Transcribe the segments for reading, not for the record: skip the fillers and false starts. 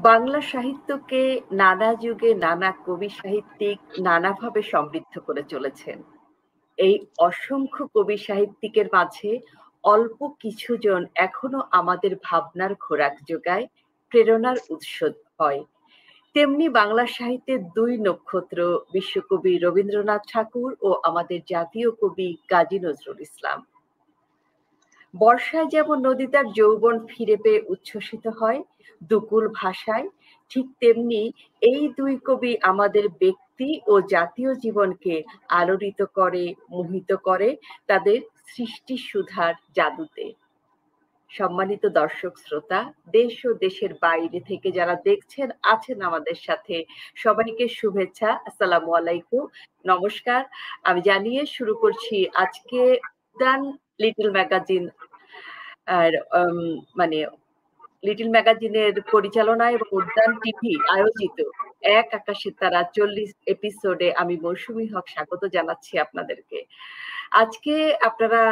বাংলা সাহিত্যকে নানা যুগে নানা কবি সাহিত্যিক নানাভাবে সমৃদ্ধ করে চলেছেন। এই অসংখ্য কবি সাহিত্যিকের মাঝে অল্প কিছুজন এখনো আমাদের ভাবনার খোরাক যোগায়, প্রেরণার উৎস হয়। তেমনি বাংলা সাহিত্যের দুই নক্ষত্র বিশ্বকবি রবীন্দ্রনাথ ঠাকুর ও আমাদের জাতীয় কবি কাজী নজরুল ইসলাম। বর্ষায় যেমন নদী তার যৌবন ফিরে পেয়ে উচ্ছ্বসিত হয় দুকুল ভাষায়, ঠিক তেমনি এই দুই কবি আমাদের ব্যক্তি ও জাতীয় জীবনকে আলোড়িত করে, মোহিত করে তাদের সৃষ্টি সুধার জাদুতে। সম্মানিত দর্শক শ্রোতা, দেশ ও দেশের বাইরে থেকে যারা দেখছেন আছেন আমাদের সাথে, সবাইকে শুভেচ্ছা। আসসালামু আলাইকুম, নমস্কার। আমি জানিয়ে শুরু করছি আজকে উদ্যান লিটল ম্যাগাজিন আর মানে লিটল ম্যাগাজিনের পরিচালনায় এবং উদ্যান টিভি আয়োজিত এক আকাশের তারা ৪০ এপিসোডে আমি মৌসুমী হক স্বাগত জানাচ্ছি আপনাদেরকে। আজকে আপনারা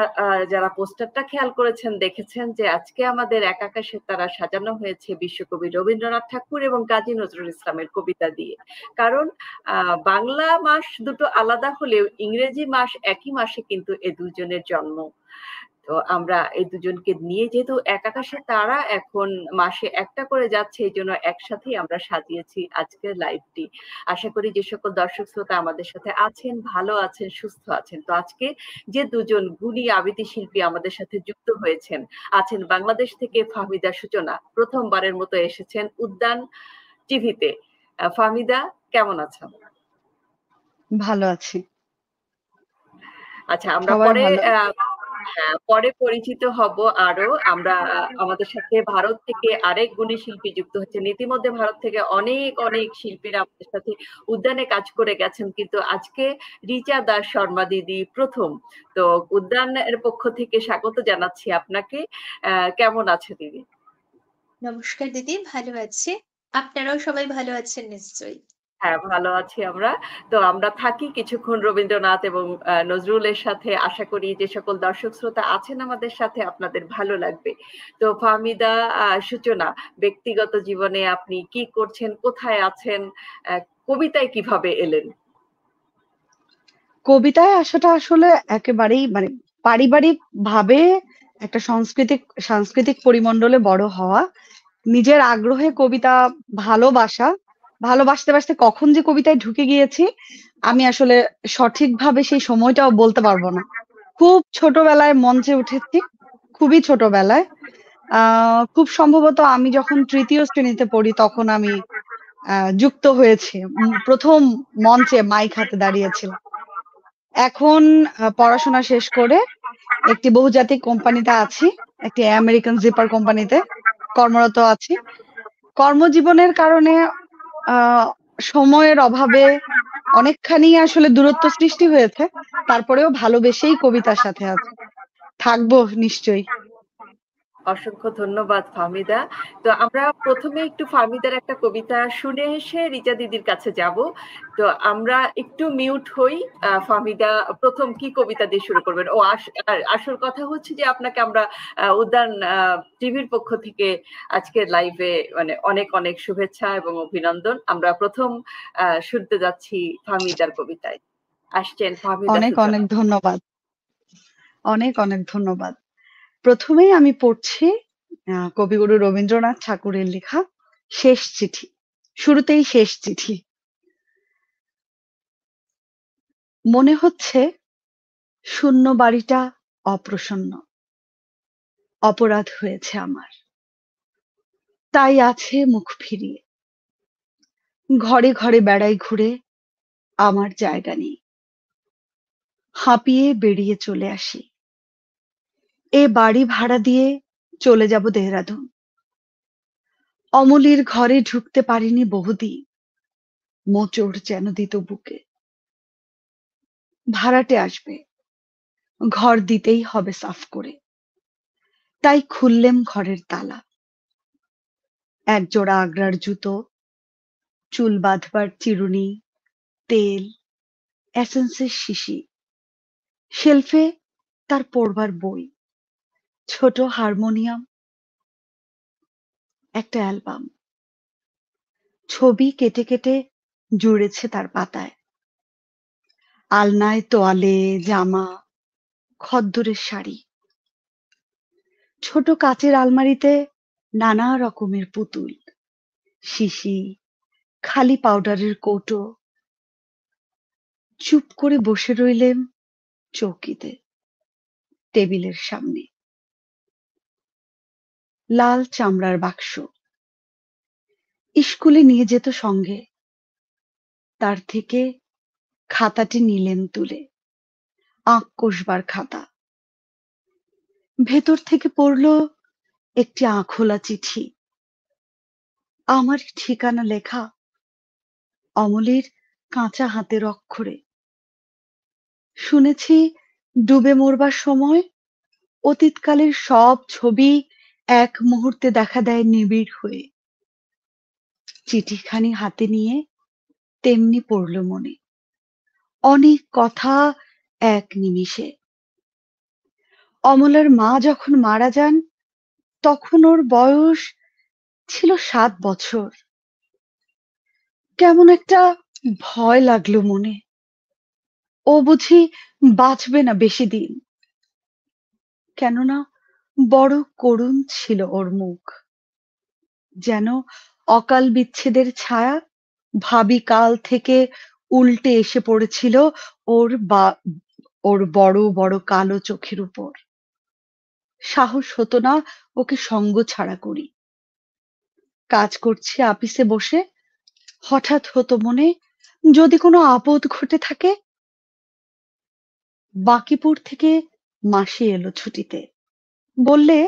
যারা পোস্টারটা খেয়াল করেছেন দেখেছেন যে আজকে আমাদের এক আকাশের তারা সাজানো হয়েছে বিশ্বকবি রবীন্দ্রনাথ ঠাকুর এবং কাজী নজরুল ইসলামের কবিতা দিয়ে। কারণ বাংলা মাস দুটো আলাদা হলেও ইংরেজি মাস একই মাসে কিন্তু এ দুজনের জন্ম। তো আমরা এই দুজনকে নিয়ে যেহেতু এক আকাশে তারা এখন মাসে একটা করে যাচ্ছে, এই জন্য একসাথেই আমরা সাজিয়েছি আজকের লাইভটি। আশা করি যে সকল দর্শক শ্রোতা আমাদের সাথে আছেন, ভালো আছেন, সুস্থ আছেন। তো আজকে যে দুজন গুণী আবৃত্তি শিল্পী আমাদের সাথে যুক্ত হয়েছেন, আছেন বাংলাদেশ থেকে ফাহমিদা সূচনা, প্রথমবারের মতো এসেছেন উদ্যান টিভিতে। ফাহমিদা, কেমন আছেন? ভালো আছি। আচ্ছা, আমরা সবাই পরে ভালো। হ্যাঁ, পরে পরিচিত হব আরো। আমরা আমাদের সাথে ভারত থেকে আরেক গুণী শিল্পী যুক্ত হচ্ছেন। ইতিমধ্যে ভারত থেকে অনেক অনেক শিল্পীরা আমাদের সাথে উদ্যানে কাজ করে গেছেন, কিন্তু আজকে রিচা দাস শর্মা দিদি প্রথম। তো উদ্যানের পক্ষ থেকে স্বাগত জানাচ্ছি আপনাকে। কেমন আছে দিদি? নমস্কার দিদি, ভালো আছি। আপনারাও সবাই ভালো আছেন নিশ্চয়ই। হ্যাঁ, ভালো আছি আমরা। তো আমরা থাকি কিছুক্ষণ রবীন্দ্রনাথ এবং নজরুলের সাথে। আশা করি যে সকল দর্শক শ্রোতা আছেন আমাদের সাথে আপনাদের ভালো লাগবে। তো ফাহমিদা সূচনা, ব্যক্তিগত জীবনে আপনি কি করছেন, কোথায় আছেন, কবিতায় কিভাবে এলেন? কবিতায় আসাটা আসলে একেবারেই পারিবারিক ভাবে একটা সাংস্কৃতিক পরিমণ্ডলে বড় হওয়া, নিজের আগ্রহে কবিতা ভালোবাসা, ভালোবাসতে বাসতে কখন যে কবিতায় ঢুকে গিয়েছি আমি আসলে সঠিকভাবে সেই সময়টাও বলতে পারবো না। খুব ছোটবেলায় মঞ্চে উঠেছি, খুবই ছোটবেলায়। খুব সম্ভবত আমি যখন তৃতীয় শ্রেণীতে পড়ি তখন আমি যুক্ত হয়েছি। প্রথম মঞ্চে মাইক হাতে দাঁড়িয়েছিলাম। এখন পড়াশোনা শেষ করে একটি বহুজাতিক কোম্পানিতে আছি, একটি আমেরিকান জিপার কোম্পানিতে কর্মরত আছি। কর্মজীবনের কারণে আহ সময়ের অভাবে অনেকখানি আসলে দূরত্ব সৃষ্টি হয়েছে, তারপরেও ভালোবেসেই কবিতার সাথে আছি, থাকবো নিশ্চয়ই। অসংখ্য ধন্যবাদ ফাহমিদা। তো আমরা প্রথমে একটু ফাহমিদার একটা কবিতা শুনে এসে রিচা দিদির কাছে যাব। তো আমরা একটু মিউট হই। ফাহমিদা প্রথম কি কবিতা দিয়ে শুরু করবেন? ও আসল কথা হচ্ছে যে আপনাকে আমরা উদ্যান টিভির পক্ষ থেকে আজকের লাইভে মানে অনেক অনেক শুভেচ্ছা এবং অভিনন্দন। আমরা প্রথম শুনতে যাচ্ছি ফাহমিদার কবিতায়। আসছেন ফাহমিদা অনেক সূচনা। অনেক ধন্যবাদ, অনেক অনেক ধন্যবাদ। প্রথমেই আমি পড়ছি কবিগুরু রবীন্দ্রনাথ ঠাকুরের লেখা শেষ চিঠি। শুরুতেই শেষ চিঠি। মনে হচ্ছে শূন্য বাড়িটা অপ্রসন্ন, অপরাধ হয়েছে আমার, তাই আছে মুখ ফিরিয়ে। ঘরে ঘরে বেড়াই ঘুরে, আমার জায়গা নেই, হাঁপিয়ে বেরিয়ে চলে আসি। এ বাড়ি ভাড়া দিয়ে চলে যাব দেহরাদুন। অমলির ঘরে ঢুকতে পারিনি বহুদিন, মোচড় যেন দিত বুকে। ভাড়াটে আসবে, ঘর দিতেই হবে সাফ করে, তাই খুললেম ঘরের তালা। এক জোড়া আগ্রার জুতো, চুল বাঁধবার চিরুনি, তেল, এসেন্সের শিশি, শেলফে তার পড়বার বই, ছোট হারমোনিয়াম, একটা অ্যালবাম। ছবি কেটে কেটে জুড়েছে তার পাতায়। আলনায় তোয়ালে, জামা, খদ্দরের শাড়ি। ছোট কাচের আলমারিতে নানা রকমের পুতুল, শিশি, খালি পাউডারের কৌটো। চুপ করে বসে রইলেম চৌকিতে, টেবিলের সামনে। লাল চামড়ার বাক্স, স্কুলে নিয়ে যেত সঙ্গে। তার থেকে খাতাটি নিলেন তুলে, আঁক কষবার খাতা। ভেতর থেকে পড়ল একটি আঁখোলা চিঠি, আমার ঠিকানা লেখা অমলের কাঁচা হাতের অক্ষরে। শুনেছি ডুবে মরবার সময় অতীতকালের সব ছবি এক মুহূর্তে দেখা দেয় নিবিড় হয়ে। চিঠিখানি হাতে নিয়ে তেমনি পড়ল মনে, অনেক কথা এক নিমিষে। অমলার মা যখন মারা যান তখন ওর বয়স ছিল 7 বছর। কেমন একটা ভয় লাগলো মনে, ও বুঝি বাঁচবে না বেশি দিন। কেননা বড় করুণ ছিল ওর মুখ, যেন অকাল বিচ্ছেদের ছায়া ভাবি কাল থেকে উল্টে এসে পড়েছিল ওর ওর বড় বড় কালো চোখের উপর। সাহস হতো না ওকে সঙ্গ ছাড়া করি। কাজ করছি আপিসে বসে, হঠাৎ হতো মনে যদি কোনো আপদ ঘটে থাকে। বাঁকিপুর থেকে মাসি এলো ছুটিতে, বললে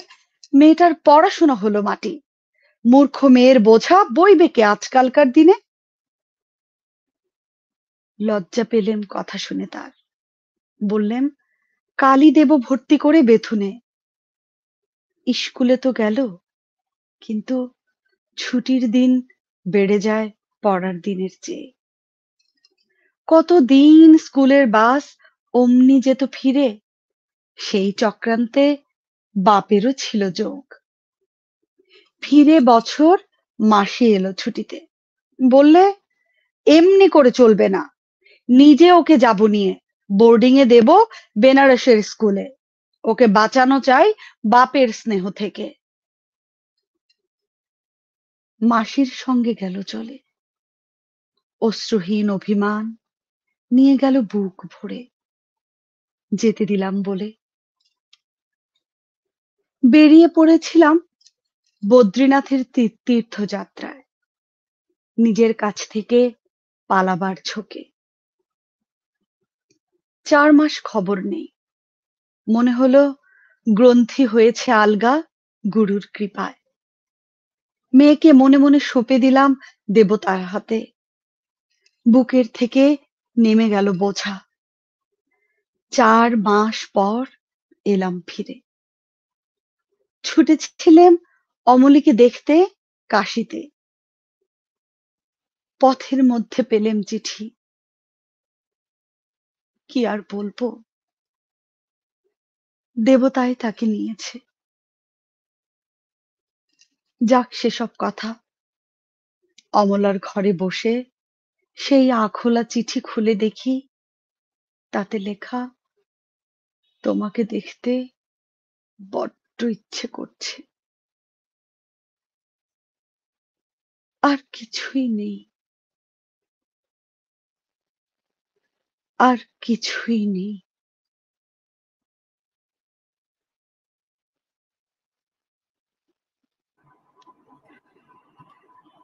মেয়েটার পড়াশোনা হলো মাটি, মূর্খ মেয়ের বোঝা বইবে কে আজকালকার দিনে। লজ্জা পেলেম কথা শুনে তার, বললেম কালই দেব ভর্তি করে বেথুনে। স্কুলে তো গেল, কিন্তু ছুটির দিন বেড়ে যায় পড়ার দিনের চেয়ে। কতদিন স্কুলের বাস অমনি যেত ফিরে, সেই চক্রান্তে বাপেরও ছিল যোগ। ফিরে বছর মাসি এলো ছুটিতে, বললে এমনি করে চলবে না, নিজে ওকে যাব নিয়ে বোর্ডিং এ দেব বেনারসের স্কুলে। ওকে বাঁচানো চাই বাপের স্নেহ থেকে। মাসির সঙ্গে গেল চলে, অশ্রুহীন অভিমান নিয়ে গেল বুক ভরে। যেতে দিলাম বলে বেরিয়ে পড়েছিলাম বদ্রীনাথের তীর্থযাত্রায়, নিজের কাছ থেকে পালাবার ঝোঁকে। 4 মাস খবর নেই, মনে হলো গ্রন্থি হয়েছে আলগা গুরুর কৃপায়। মেয়েকে মনে মনে সঁপে দিলাম দেবতার হাতে। বুকের থেকে নেমে গেল বোঝা। 4 মাস পর এলাম ফিরে। ছুটেছিলেম অমলিকে দেখতে কাশিতে। পথের মধ্যে পেলেম চিঠি, কি আর বলবো, দেবতাই তাকে নিয়েছে। যাক সেসব কথা। অমলার ঘরে বসে সেই আখোলা চিঠি খুলে দেখি, তাতে লেখা তোমাকে দেখতে বড্ড ইচ্ছে করছে। আর কিছুই নেই, আর কিছুই নেই।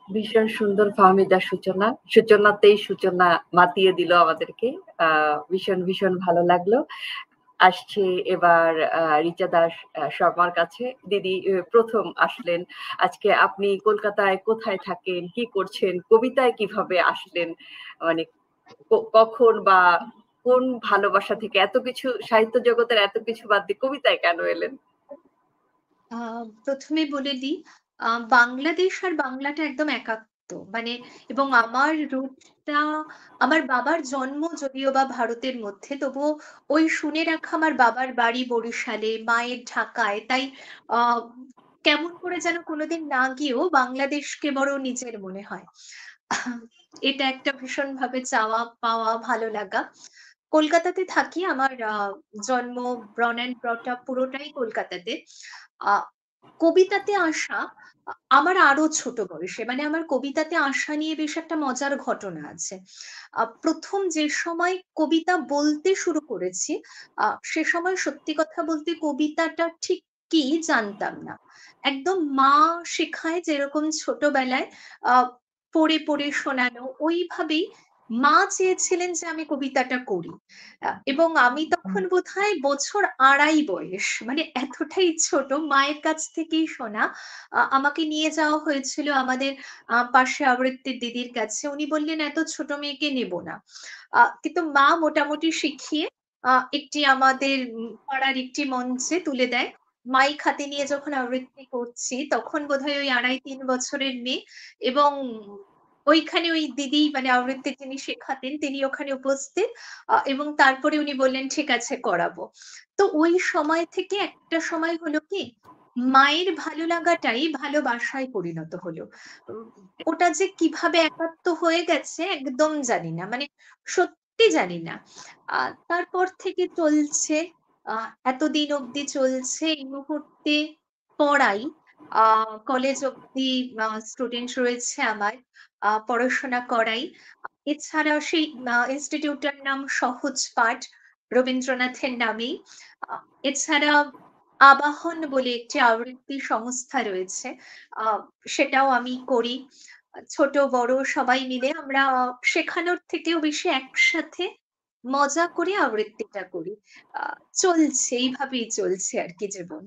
ভীষণ সুন্দর ফাহমিদার সূচনা, সূচনাতেই সূচনা মাতিয়ে দিল আমাদেরকে। ভীষণ ভীষণ ভালো লাগলো। আসছে এবার রিচা দাস শর্মার কাছে। দিদি প্রথম আসলেন, আজকে আপনি কলকাতায় কোথায় থাকেন, কি করছেন, কবিতায় কিভাবে আসলেন, মানে কখন বা কোন ভালোবাসা থেকে এত কিছু, সাহিত্য জগতের এত কিছু বাদ দিয়ে কবিতায় কেন এলেন? প্রথমে বলে দিই, বাংলাদেশ আর বাংলাটা একদম একাত্ম, মানে, এবং আমার রুটটা, আমার বাবার জন্ম যদিও বা ভারতের মধ্যে, তবুও ওই শুনে রাখা আমার বাবার বাড়ি বরিশালে, মায়ের ঢাকায়, তাই আহ কেমন করে যেন কোনোদিন না গিয়েও বাংলাদেশকে বড় নিজের মনে হয়। এটা একটা ভীষণভাবে চাওয়া পাওয়া ভালো লাগা। কলকাতাতে থাকি, আমার জন্ম, born and brought up পুরোটাই কলকাতাতে। কবিতাতে আসা আমার আরো ছোট বয়সে, মানে আমার কবিতাতে আসা নিয়ে বেশ একটা মজার ঘটনা আছে। প্রথম যে সময় কবিতা বলতে শুরু করেছি, সে সময় সত্যি কথা বলতে কবিতাটা ঠিক কি জানতাম না। একদম মা শেখায় যেরকম ছোটবেলায় আহ পড়ে পড়ে শোনানো, ওইভাবেই মা চেয়েছিলেন যে আমি কবিতাটা করি। এবং আমি তখন বোধহয় বছর আড়াই বয়স, মানে এতটাই ছোট। মায়ের কাছ থেকেই শোনা। আমাকে নিয়ে যাওয়া হয়েছিল আমাদের পাশে আবৃত্তির দিদির কাছে। উনি বললেন এত ছোট মেয়েকে নেব না। কিন্তু মা মোটামুটি শিখিয়ে একটি আমাদের পাড়ার একটি মঞ্চে তুলে দেয়। মাইক হাতে নিয়ে যখন আবৃত্তি করছি, তখন বোধহয় ওই 2.5-3 বছরের মেয়ে। এবং ওইখানে ওই দিদি, মানে আবৃত্তি যিনি শেখাতেন, তিনি ওখানে উপস্থিত। এবং তারপরে উনি বললেন ঠিক আছে করাবো। তো ওই সময় থেকে একটা সময় হলো কি, মায়ের ভালো লাগাটাই ভালোবাসায় পরিণত হলো। ওটা যে কিভাবে একাত্ম হয়ে গেছে একদম জানি না, মানে সত্যি জানি না। তারপর থেকে চলছে, এতদিন অব্দি চলছে। এই মুহূর্তে পড়াই, কলেজ অব্দি স্টুডেন্ট রয়েছে আমার, পড়াশোনা করাই। এছাড়া সেই ইনস্টিটিউটটার নাম সহজ পাঠ, রবীন্দ্রনাথের নামেই। এছাড়া আবাহন বলে একটি আবৃত্তি সংস্থা রয়েছে, সেটাও আমি করি। ছোট বড় সবাই মিলে আমরা শেখানোর থেকেও বেশি একসাথে মজা করে আবৃত্তিটা করি। চলছে, এইভাবেই চলছে আর কি জীবন,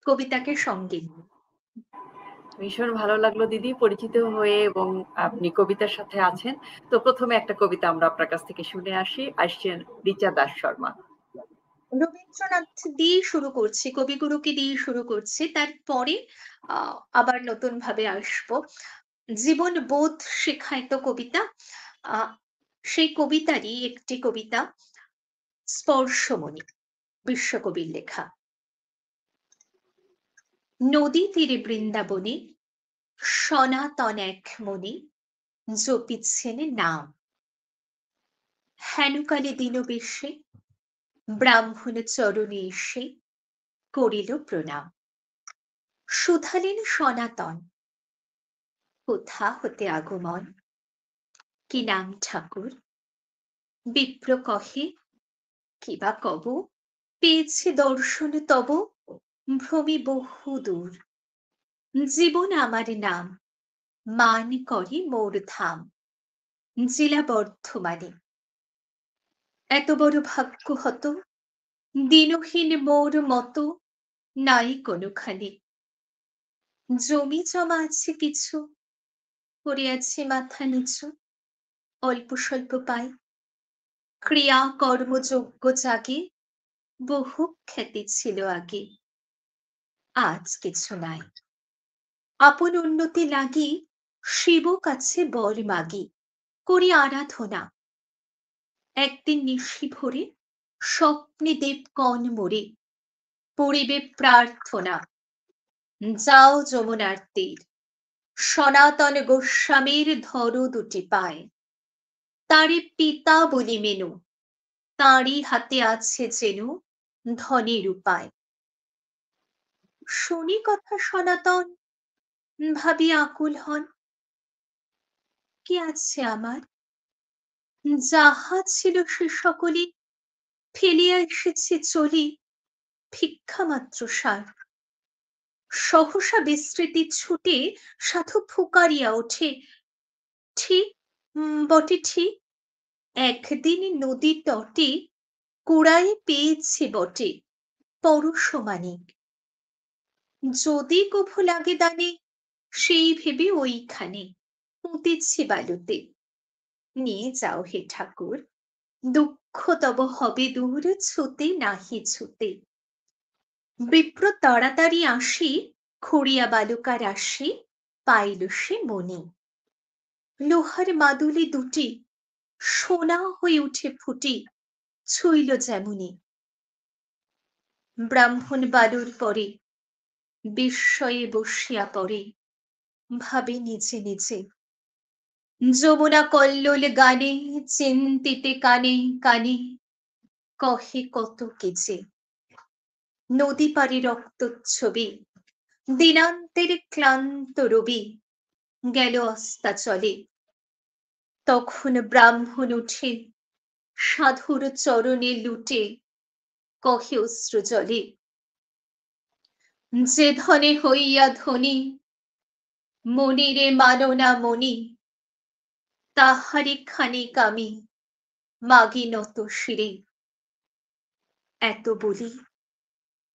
কবিতাকে সঙ্গে নিয়ে। ভীষণ ভালো লাগলো দিদি পরিচিত হয়ে, এবং আপনি কবিতার সাথে আছেন। তো প্রথমে একটা কবিতা আমরা আপনার কাছ থেকে শুনে আসছেন রিচা দাস শর্মা। রবীন্দ্রনাথ দিয়ে শুরু করছি, কবিগুরুকে দিয়ে শুরু করছি, তারপরে আবার নতুন ভাবে আসবো। জীবন বোধ শেখায় তো কবিতা। সেই কবিতারই একটি কবিতা, স্পর্শমণি, বিশ্বকবির লেখা। নদী তীরে বৃন্দাবনে সনাতন এক মনি জপিছেন নাম। হেনকালে দীনবেশে ব্রাহ্মণ চরণে এসে করিল প্রণাম। শুধালেন সনাতন, কোথা হতে আগমন, কি নাম ঠাকুর? বিপ্র কহে, কিবা কব, পেয়েছে দর্শন তব, ভ্রমি বহু দূর। জীবন আমার নাম, মান করে মোর ধাম, জেলা বর্ধমানে। এত বড় ভাগ্য হত, দিনহীন মোর মতো নাই কোনোখানে। জমি জমা আছে কিছু, করিয়াছি মাথা নিচু, অল্প স্বল্প পাই। ক্রিয়া কর্মযোগ্য জাগে, বহু খ্যাতি ছিল আগে, আজ কিছু নাই। আপন উন্নতি লাগি শিব কাছে বর মাগি, করি আরাধনা। একদিন নিশি ভোরে স্বপ্নে দেব কন মোরে, পড়িবে প্রার্থনা। যাও যমুনার তীর, সনাতন গোস্বামীর ধরো দুটি পায়। তারে পিতা বলি মেনু, তাঁরই হাতে আছে যেন ধনের উপায়। শুনি কথা সনাতন, ভাবি আকুল হন। কি আছে আমার, যাহা ছিল সে সকলে ফেলিয়া এসেছে চলি, ভিক্ষা মাত্র সার। সহসা বিস্মৃতি ছুটে সাধু ফুকারিয়া ওঠে, ঠিক বটে ঠিক, একদিন নদীর তটে কুড়ায়ে পেয়েছে বটে পরশমানিক। যদি কভু লাগে দানে, সেই ভেবে ওইখানে পুঁতেছি বালুতে। নিয়ে যাও হে ঠাকুর, দুঃখ তব হবে দূর, ছুতে নাহি ছুতে। বিপ্র তাড়াতাড়ি আসি, খুঁড়িয়া বালুকা রাশি, পাইল সে মনি। লোহার মাদুলি দুটি সোনা হয়ে উঠে ফুটি, ছুইল যেমনি। ব্রাহ্মণ বালুর পরে বিস্ময়ে বসিয়া পড়ে, ভাবে নিচে নিচে। যমুনা কল্লোল গানে, চিন্তিতে কানে কানে, কহে কত কেচে। নদী পারে রক্তচ্ছবি, দিনান্তের ক্লান্ত রবি, গেল অস্তাচলে। তখন ব্রাহ্মণ উঠে, সাধুর চরণে লুটে, কহে অশ্রু জলে। যে ধনে হইয়া ধনী, মনিরে মানো না মনি, তাহারি খানিক আমি মাগি নত শিরে। এত বলি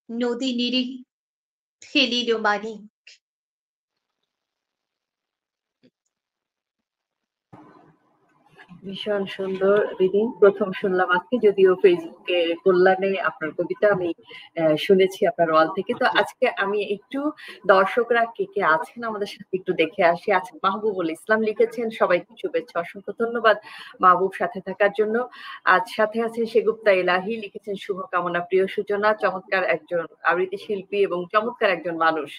নদী নীরে ফেলিল মানিক। ভীষণ সুন্দর রিডিং। প্রথম শুনলাম আজকে, যদিও ফেসবুকে কল্যাণে আপনার কবিতা আমি শুনেছি আপনার ওয়াল থেকে। তো আজকে আমি একটু দর্শকরা কে কে আছেন আমাদের সাথে একটু দেখে আসি। আজকে মাহবুবুল ইসলাম লিখেছেন, সবাইকে শুভেচ্ছা, অসংখ্য ধন্যবাদ মাহবুব সাথে থাকার জন্য। আজ সাথে আছেন সেগুপ্তা এলাহি, লিখেছেন শুভকামনা প্রিয় সূচনা, চমৎকার একজন আবৃত্তি শিল্পী এবং চমৎকার একজন মানুষ।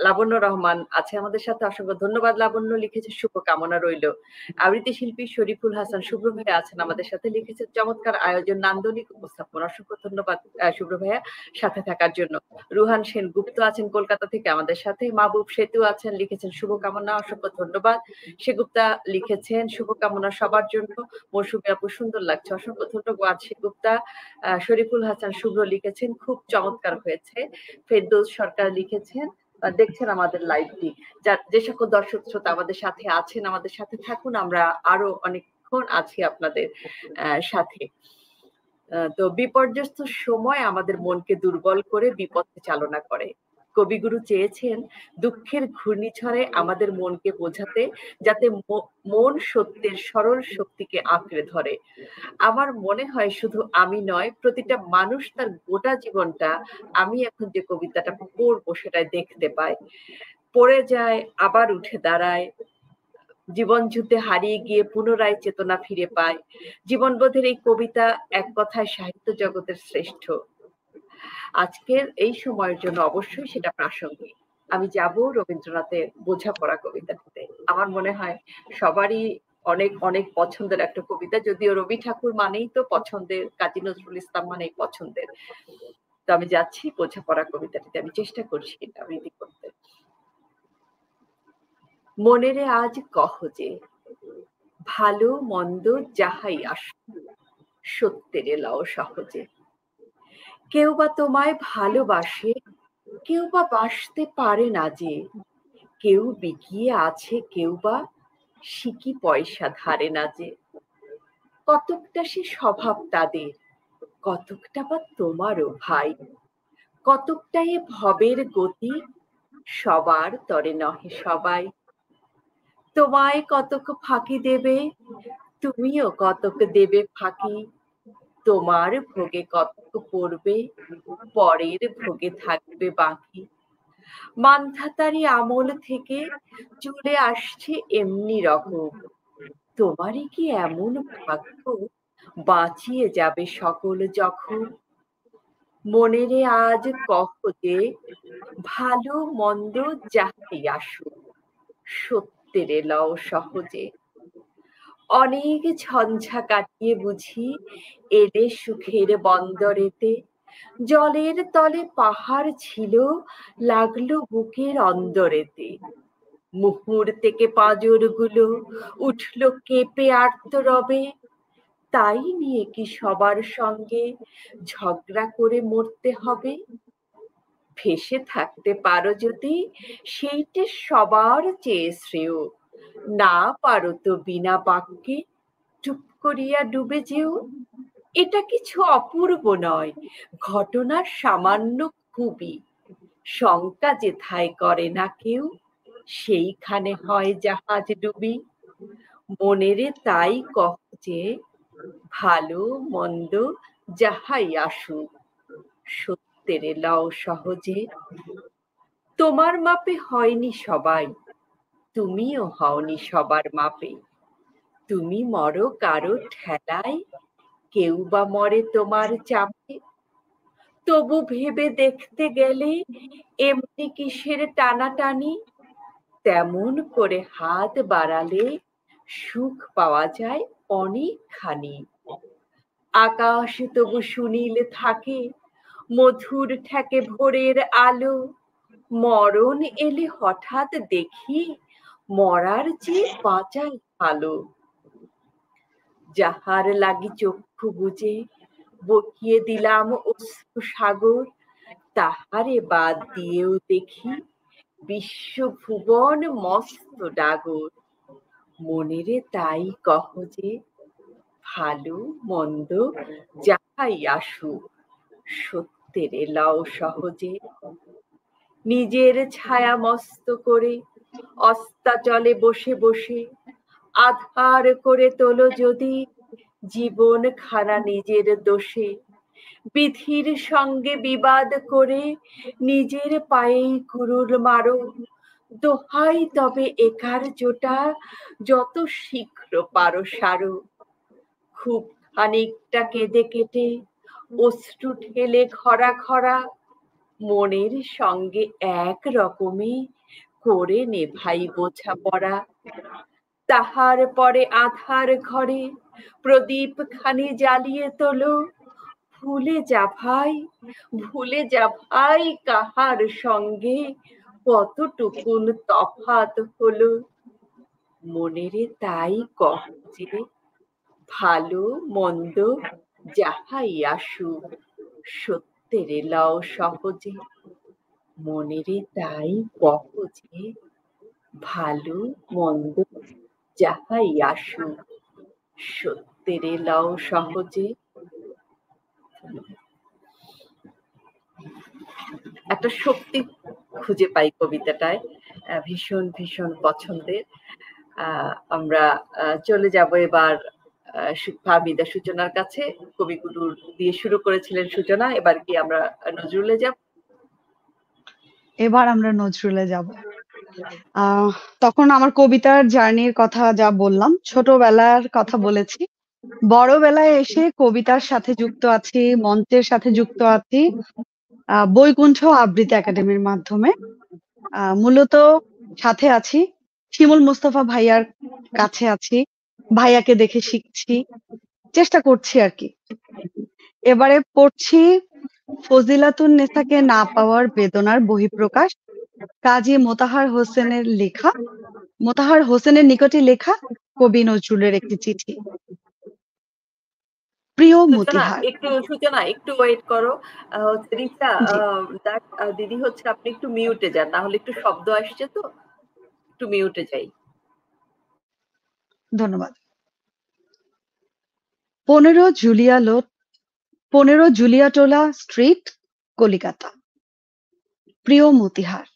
লাবণ্য রহমান আছে আমাদের সাথে, অসংখ্য ধন্যবাদ লাবণ্য, লিখেছে শুভকামনা রইল। আবৃত্তি শিল্পী শরীফুল হাসান শুভ্র ভাইয়া আছেন আমাদের সাথে, লিখেছেন চমৎকার আয়োজন, নান্দনিক উপস্থাপন, অসংখ্য ধন্যবাদ শুভ্র ভাইয়া সাথে থাকার জন্য। রুহান সেন গুপ্ত আছেন কলকাতা থেকে আমাদের সাথে। মাহবুব সেতু আছেন, লিখেছেন শুভকামনা, অসংখ্য ধন্যবাদ। সেগুপ্তা লিখেছেন শুভকামনা সবার জন্য, মৌসুমী আপু সুন্দর লাগছে, অসংখ্য ধন্যবাদ সেগুপ্তা। শরীফুল হাসান শুভ্র লিখেছেন খুব চমৎকার হয়েছে। ফেরদৌস সরকার লিখেছেন দেখছেন আমাদের লাইভটি। যে সকল দর্শক শ্রোতা আমাদের সাথে আছেন, আমাদের সাথে থাকুন, আমরা আরো অনেকক্ষণ আছি আপনাদের সাথে। তো বিপর্যস্ত সময় আমাদের মনকে দুর্বল করে বিপথে চালনা করে। কবিগুরু চেয়েছেন দুঃখের ঘূর্ণিঝড়ে আমাদের মনকে বোঝাতে, যাতে মন সত্যের সরল শক্তিকে আঁকড়ে ধরে। আমার মনে হয় শুধু আমি নয়, প্রতিটা মানুষ তার গোটা জীবনটা আমি এখন যে কবিতাটা পড়বো সেটাই দেখতে পায়। পড়ে যায়, আবার উঠে দাঁড়ায়, জীবন যুদ্ধে হারিয়ে গিয়ে পুনরায় চেতনা ফিরে পায়। জীবনবোধের এই কবিতা এক কথায় সাহিত্য জগতের শ্রেষ্ঠ। আজকের এই সময়ের জন্য অবশ্যই সেটা প্রাসঙ্গিক। আমি যাব রবীন্দ্রনাথের বোঝাপড়া কবিতাটিতে। আমার মনে হয় সবারই অনেক অনেক পছন্দের একটা কবিতা, যদিও রবি ঠাকুর মানেই তো পছন্দের, কাজী নজরুল ইসলাম মানেই পছন্দের। তো আমি যাচ্ছি বোঝাপড়া কবিতাটিতে, আমি চেষ্টা করছি আবৃত্তি করতে। মনেরে আজ কহ যে, ভালো মন্দ যাহাই আসুক, সত্যেরে লও সহজে। কেউ বা তোমায় ভালোবাসে, কেউ বা বাসতে পারে না যে, কেউ বিকিয়ে আছে, কেউ বা সিকি পয়সা ধারে না যে। কতকটা সে স্বভাব তাদের, কতকটা বা তোমারও ভাই, কতকটা এ ভবের গতি, সবার তরে নহে সবাই। তোমায় কতক ফাঁকি দেবে, তুমিও কতক দেবে ফাঁকি, তোমার ভোগে কতক পড়বে, পরের ভোগে থাকবে বাকি। মানধাতারি আমল থেকে চলে আসছে এমনি রকম, তোমারই কি এমন ভাগ্য, বাঁচিয়ে যাবে সকল জখম। মনেরে আজ কহ যে, ভালো মন্দ যাহাই আসুক, সত্যেরে লও সহজে। অনেক ঝঞ্ঝা কাটিয়ে বুঝি এলে সুখের বন্দরেতে, জলের তলে পাহাড় ছিল, লাগলো বুকের অন্দরেতে। মুহূর্তেকে পাঁজরগুলো উঠল কেঁপে আর্তরবে, তাই নিয়ে কি সবার সঙ্গে ঝগড়া করে মরতে হবে? ভেসে থাকতে পারো যদি, সেইটে সবার চেয়ে শ্রেয়। না পারো তো বিনা বাক্যে চুপ করিয়া ডুবে যেও। এটা কিছু অপূর্ব নয়, ঘটনা সামান্য খুবই। শঙ্কা যেথায় করে না কেউ, সেইখানে হয় জাহাজ ডুবি। মনেরে তাই কহ যে, ভালো মন্দ যাহাই আসুক, সত্যেরে লও সহজে। তোমার মাপে হয়নি সবাই, তুমিও হওনি সবার মাপে। তুমি মরো কারো ঠেলায়, কেউ বা মরে তোমার চাপে। তবু ভেবে দেখতে গেলে এমনি কিসের টানাটানি, তেমন করে হাত বাড়ালে সুখ পাওয়া যায় অনেকখানি। আকাশ তবু সুনীল থাকে, মধুর ঠেকে ভোরের আলো, মরণ এলে হঠাৎ দেখি মরার চেয়ে বাঁচাই ভালো। যাহার লাগি চক্ষু বুজে বহিয়ে দিলাম অশ্রু সাগর, তাহারে বাদ দিয়েও দেখি বিশ্বভুবন মস্ত ডাগর। মনেরে তাই কহ যে ভালো মন্দ যাহাই আসুক, সত্যেরে লও সহজে। নিজের ছায়া মস্ত করে অস্তাচলে বসে বসে আধার করে তোলো যদি জীবন খানা নিজের দোষে। বিধির সঙ্গে বিবাদ করে নিজের পায়েই কুড়ুল মারো, দোহাই তবে একার জোটা যত শীঘ্র পারো সারো। খুব খানিকটা কেঁদে কেটে অশ্রু ঢেলে খরা খরা, মনের সঙ্গে এক রকমে করে নে ভাই বোঝাপড়া। তাহার পরে আধার ঘরে প্রদীপ খানি জ্বালিয়ে তোলো, ভুলে যা ভাই, ভুলে যা ভাই কাহার সঙ্গে কতটুকুন তফাৎ হলো। মনেরে তাই কহ যে ভালো মন্দ যাহাই আসুক, সত্যেরে লও সহজে। মনেরে তাই কহ যে ভালো মন্দ যাহাই আসুক, সত্যেরে লও সহজে। একটা শক্তি খুঁজে পাই কবিতাটায়, ভীষণ ভীষণ পছন্দের। আমরা চলে যাব এবার ভাবিদা সূচনার কাছে। কবিগুরু দিয়ে শুরু করেছিলেন সূচনা, এবার কি আমরা নজরুলে যাব? এবার আমরা নজরুলে যাব। তখন আমার কবিতার জার্নির কথা যা বললাম, ছোটবেলার কথা বলেছি। বড়বেলায় এসে কবিতার সাথে যুক্ত আছি, মঞ্চের সাথে যুক্ত আছি বৈকুণ্ঠ আবৃত্তি একাডেমির মাধ্যমে। মূলত সাথে আছি শিমুল মুস্তফা ভাইয়ার কাছে আছি, ভাইয়াকে দেখে শিখছি, চেষ্টা করছি আর কি। এবারে পড়ছি ফজিলাতুন নেসাকে না পাওয়ার বেদনার বহিঃপ্রকাশ, কাজী মোতাহার হোসেনের লেখা, মোতাহার হোসেনের নিকটে লেখা কবি নজরুলের একটি চিঠি। প্রিয় মতিহার। সূচনা একটু ওয়েট করো। রিচা, জি, দিদি হচ্ছে আপনি একটু মিউটে যান, না হলে একটু শব্দ আসছে তো, একটু মিউটে যাই। ধন্যবাদ। 15 জুলিয়াটোলা স্ট্রিট, কলিকাতা। প্রিয় মতিহার,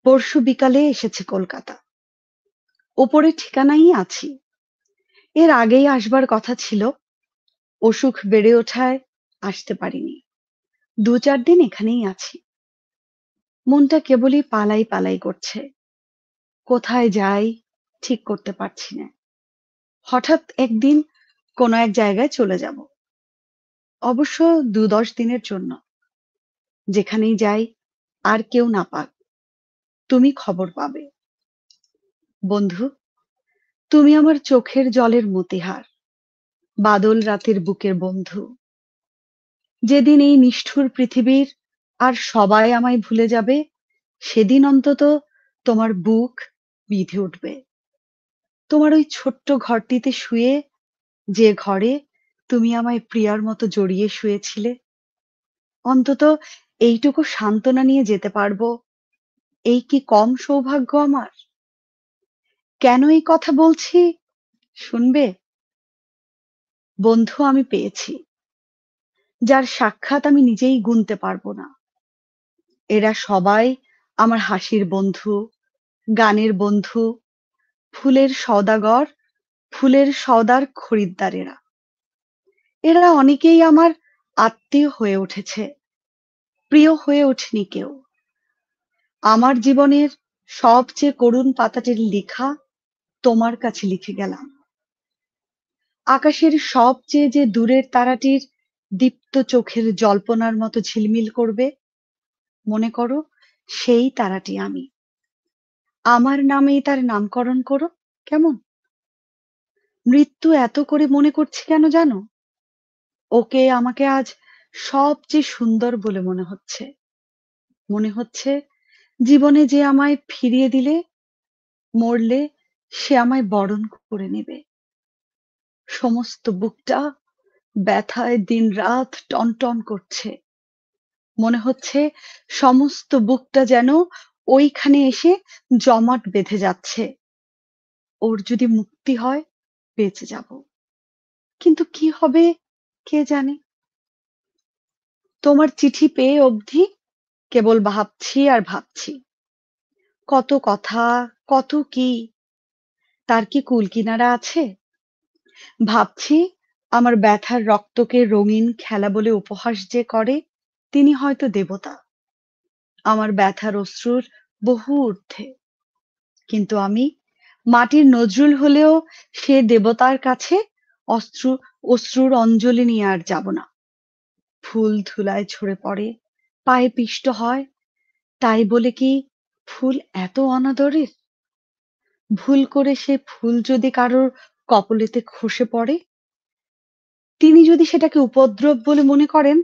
পরশু বিকালে এসেছে কলকাতা। ওপরে ঠিকানাই আছি, এর আগেই আসবার কথা ছিল, অসুখ বেড়ে ওঠায় আসতে পারিনি। 2-4 দিন এখানেই আছি। মনটা কেবলই পালাই পালাই করছে, কোথায় যাই ঠিক করতে পারছি না। হঠাৎ একদিন কোনো এক জায়গায় চলে যাব, অবশ্য 2-10 দিনের জন্য। যেখানেই যাই আর কেউ না পাক, তুমি খবর পাবে। বন্ধু, তুমি আমার চোখের জলের মতিহার, বাদল রাতের বুকের বন্ধু। যেদিন এই নিষ্ঠুর পৃথিবীর আর সবাই আমায় ভুলে যাবে, সেদিন অন্তত তোমার বুক বিঁধে উঠবে। তোমার ওই ছোট্ট ঘরটিতে শুয়ে, যে ঘরে তুমি আমায় প্রিয়ার মতো জড়িয়ে শুয়েছিলে, অন্তত এইটুকু সান্ত্বনা নিয়ে যেতে পারবো, এই কি কম সৌভাগ্য আমার? কেন এই কথা বলছি শুনবে? বন্ধু আমি পেয়েছি, যার সাক্ষাৎ আমি নিজেই গুনতে পারবো না। এরা সবাই আমার হাসির বন্ধু, গানের বন্ধু, ফুলের সওদাগর, ফুলের সওদার খরিদ্দারেরা। এরা অনেকেই আমার আত্মীয় হয়ে উঠেছে, প্রিয় হয়ে ওঠেনি কেউ। আমার জীবনের সবচেয়ে করুণ পাতাটির লেখা তোমার কাছে লিখে গেলাম। আকাশের সবচেয়ে যে দূরের তারাটির দীপ্ত চোখের জল্পনার মতো ঝিলমিল করবে, মনে করো সেই তারাটি আমি। আমার নামেই তার নামকরণ করো, কেমন? মৃত্যু এত করে মনে করছি কেন জানো? ওকে আমাকে আজ সবচেয়ে সুন্দর বলে মনে হচ্ছে। মনে হচ্ছে জীবনে যে আমায় ফিরিয়ে দিলে, মরলে সে আমায় বরণ করে নেবে। সমস্ত বুকটা ব্যথায় দিনরাত টনটন করছে। মনে হচ্ছে সমস্ত বুকটা যেন ওইখানে এসে জমাট বেঁধে যাচ্ছে। ওর যদি মুক্তি হয় বেঁচে যাব, কিন্তু কি হবে কে জানে। তোমার চিঠি পেয়ে অবধি কেবল ভাবছি আর ভাবছি, কত কথা, কত কি, তার কি কুল কিনারা আছে? ভাবছি আমার ব্যথার রক্তকে রঙিন খেলা বলে উপহাস যে করে, তিনি হয়তো দেবতা, আমার ব্যথার অশ্রুর বহু ঊর্ধ্বে। কিন্তু আমি মাটির নজরুল হলেও সে দেবতার কাছে অশ্রু অশ্রুর অঞ্জলি নিয়ে আর যাব না। ফুল ধুলায় ঝরে পড়ে, পায়ে পিষ্ট হয়, তাই বলে কি ফুল এত অনাদরের? ভুল করে সে ফুল যদি কারোর কপলেতে খসে পড়ে, তিনি যদি সেটাকে উপদ্রব বলে মনে করেন,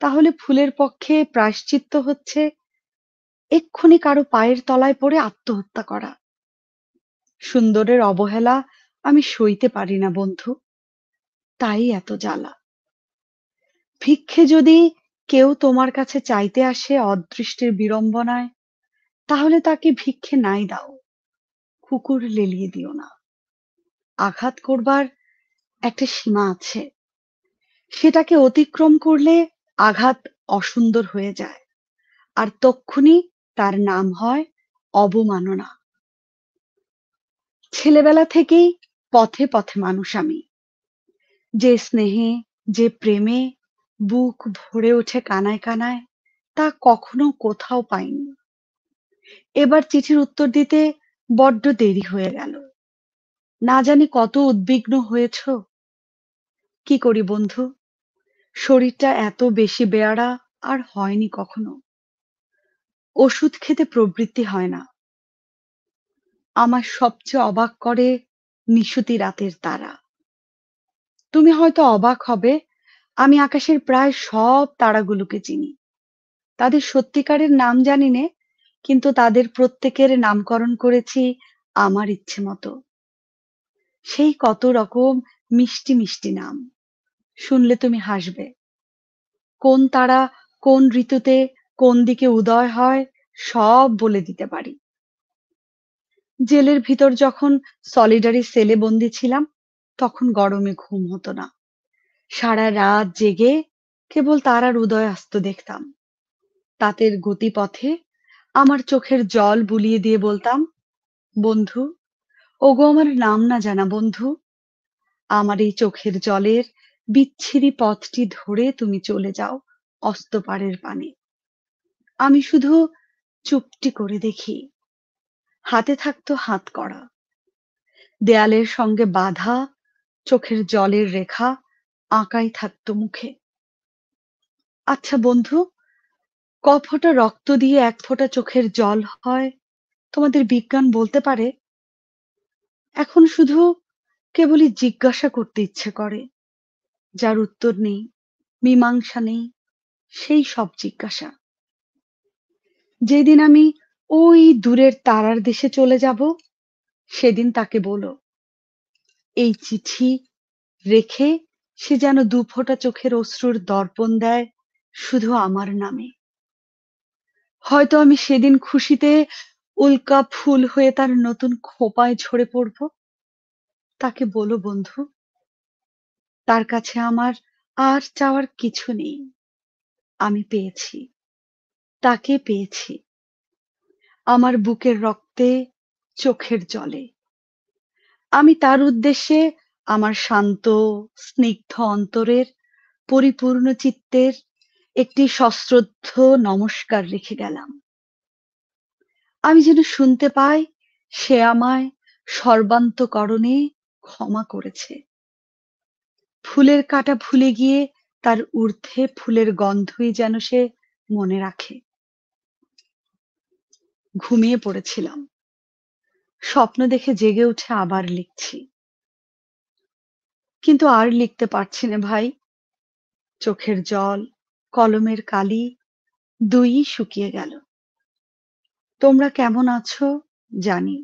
তাহলে ফুলের পক্ষে প্রায়শ্চিত্ত হচ্ছে এক্ষুনি কারো পায়ের তলায় পড়ে আত্মহত্যা করা। সুন্দরের অবহেলা আমি সইতে পারি না বন্ধু, তাই এত জ্বালা। ভিক্ষে যদি কেউ তোমার কাছে চাইতে আসে অদৃষ্টের বিড়ম্বনায়, তাহলে তাকে ভিক্ষে নাই দাও, কুকুর লেলিয়ে দিও না। আঘাত করবার একটা সীমা আছে, সেটাকে অতিক্রম করলে আঘাত অসুন্দর হয়ে যায়, আর তক্ষুনি তার নাম হয় অবমাননা। ছেলেবেলা থেকেই পথে পথে মানুষ আমি, যে স্নেহে, যে প্রেমে বুক ভরে ওঠে কানায় কানায়, তা কখনো কোথাও পাইনি। এবার চিঠির উত্তর দিতে বড্ড দেরি হয়ে গেল। না জানি কত উদ্বিগ্ন হয়েছ। কি করি বন্ধু, শরীরটা এত বেশি বেয়াড়া আর হয়নি কখনো। ওষুধ খেতে প্রবৃত্তি হয় না। আমার সবচেয়ে অবাক করে নিশুতি রাতের তারা। তুমি হয়তো অবাক হবে, আমি আকাশের প্রায় সব তারাগুলোকে চিনি। তাদের সত্যিকারের নাম জানি নে, কিন্তু তাদের প্রত্যেকের নামকরণ করেছি আমার ইচ্ছে মতো। সেই কত রকম মিষ্টি মিষ্টি নাম, শুনলে তুমি হাসবে। কোন তারা কোন ঋতুতে কোন দিকে উদয় হয় সব বলে দিতে পারি। জেলের ভিতর যখন সলিডারি সেলে বন্দি ছিলাম, তখন গরমে ঘুম হতো না। সারা রাত জেগে কেবল তারার উদয়াস্ত দেখতাম। তাদের গতিপথে আমার চোখের জল বুলিয়ে দিয়ে বলতাম, বন্ধু, ওগো আমার নাম না জানা বন্ধু, আমার এই চোখের জলের বিচ্ছিরি পথটি ধরে তুমি চলে যাও অস্তপারের পানে। আমি শুধু চুপটি করে দেখি। হাতে থাকতো হাত করা, দেয়ালের সঙ্গে বাঁধা চোখের জলের রেখা আঁকাই থাকতো মুখে। আচ্ছা বন্ধু, ক ফোঁটা রক্ত দিয়ে এক ফোঁটা চোখের জল হয় তোমাদের বিজ্ঞান বলতে পারে? এখন শুধু কেবলই জিজ্ঞাসা করতে ইচ্ছে করে, যার উত্তর নেই, মীমাংসা নেই, সেই সব জিজ্ঞাসা। যেদিন আমি ওই দূরের তারার দেশে চলে যাব, সেদিন তাকে বলো, এই চিঠি রেখে সে যেন দুফোঁটা চোখের অশ্রুর দর্পণ দেয় শুধু আমার নামে। হয়তো আমি সেদিন খুশিতে উল্কা ফুল হয়ে তার নতুন খোঁপায় ঝরে পড়ব। তাকে বলো বন্ধু, তার কাছে আমার আর চাওয়ার কিছু নেই। আমি পেয়েছি, তাকে পেয়েছি, আমার বুকের রক্তে, চোখের জলে। আমি তার উদ্দেশ্যে আমার শান্ত স্নিগ্ধ অন্তরের পরিপূর্ণ চিত্তের একটি সশ্রদ্ধ নমস্কার রেখে গেলাম। আমি যেন শুনতে পাই সে আমায় সর্বান্তঃকরণে ক্ষমা করেছে। ফুলের কাঁটা ভুলে গিয়ে তার ঊর্ধ্বে ফুলের গন্ধই যেন সে মনে রাখে। ঘুমিয়ে পড়েছিলাম, স্বপ্ন দেখে জেগে উঠে আবার লিখছি, কিন্তু আর লিখতে পারছি না ভাই। চোখের জল, কলমের কালি দুইই শুকিয়ে গেল। তোমরা কেমন আছো জানি,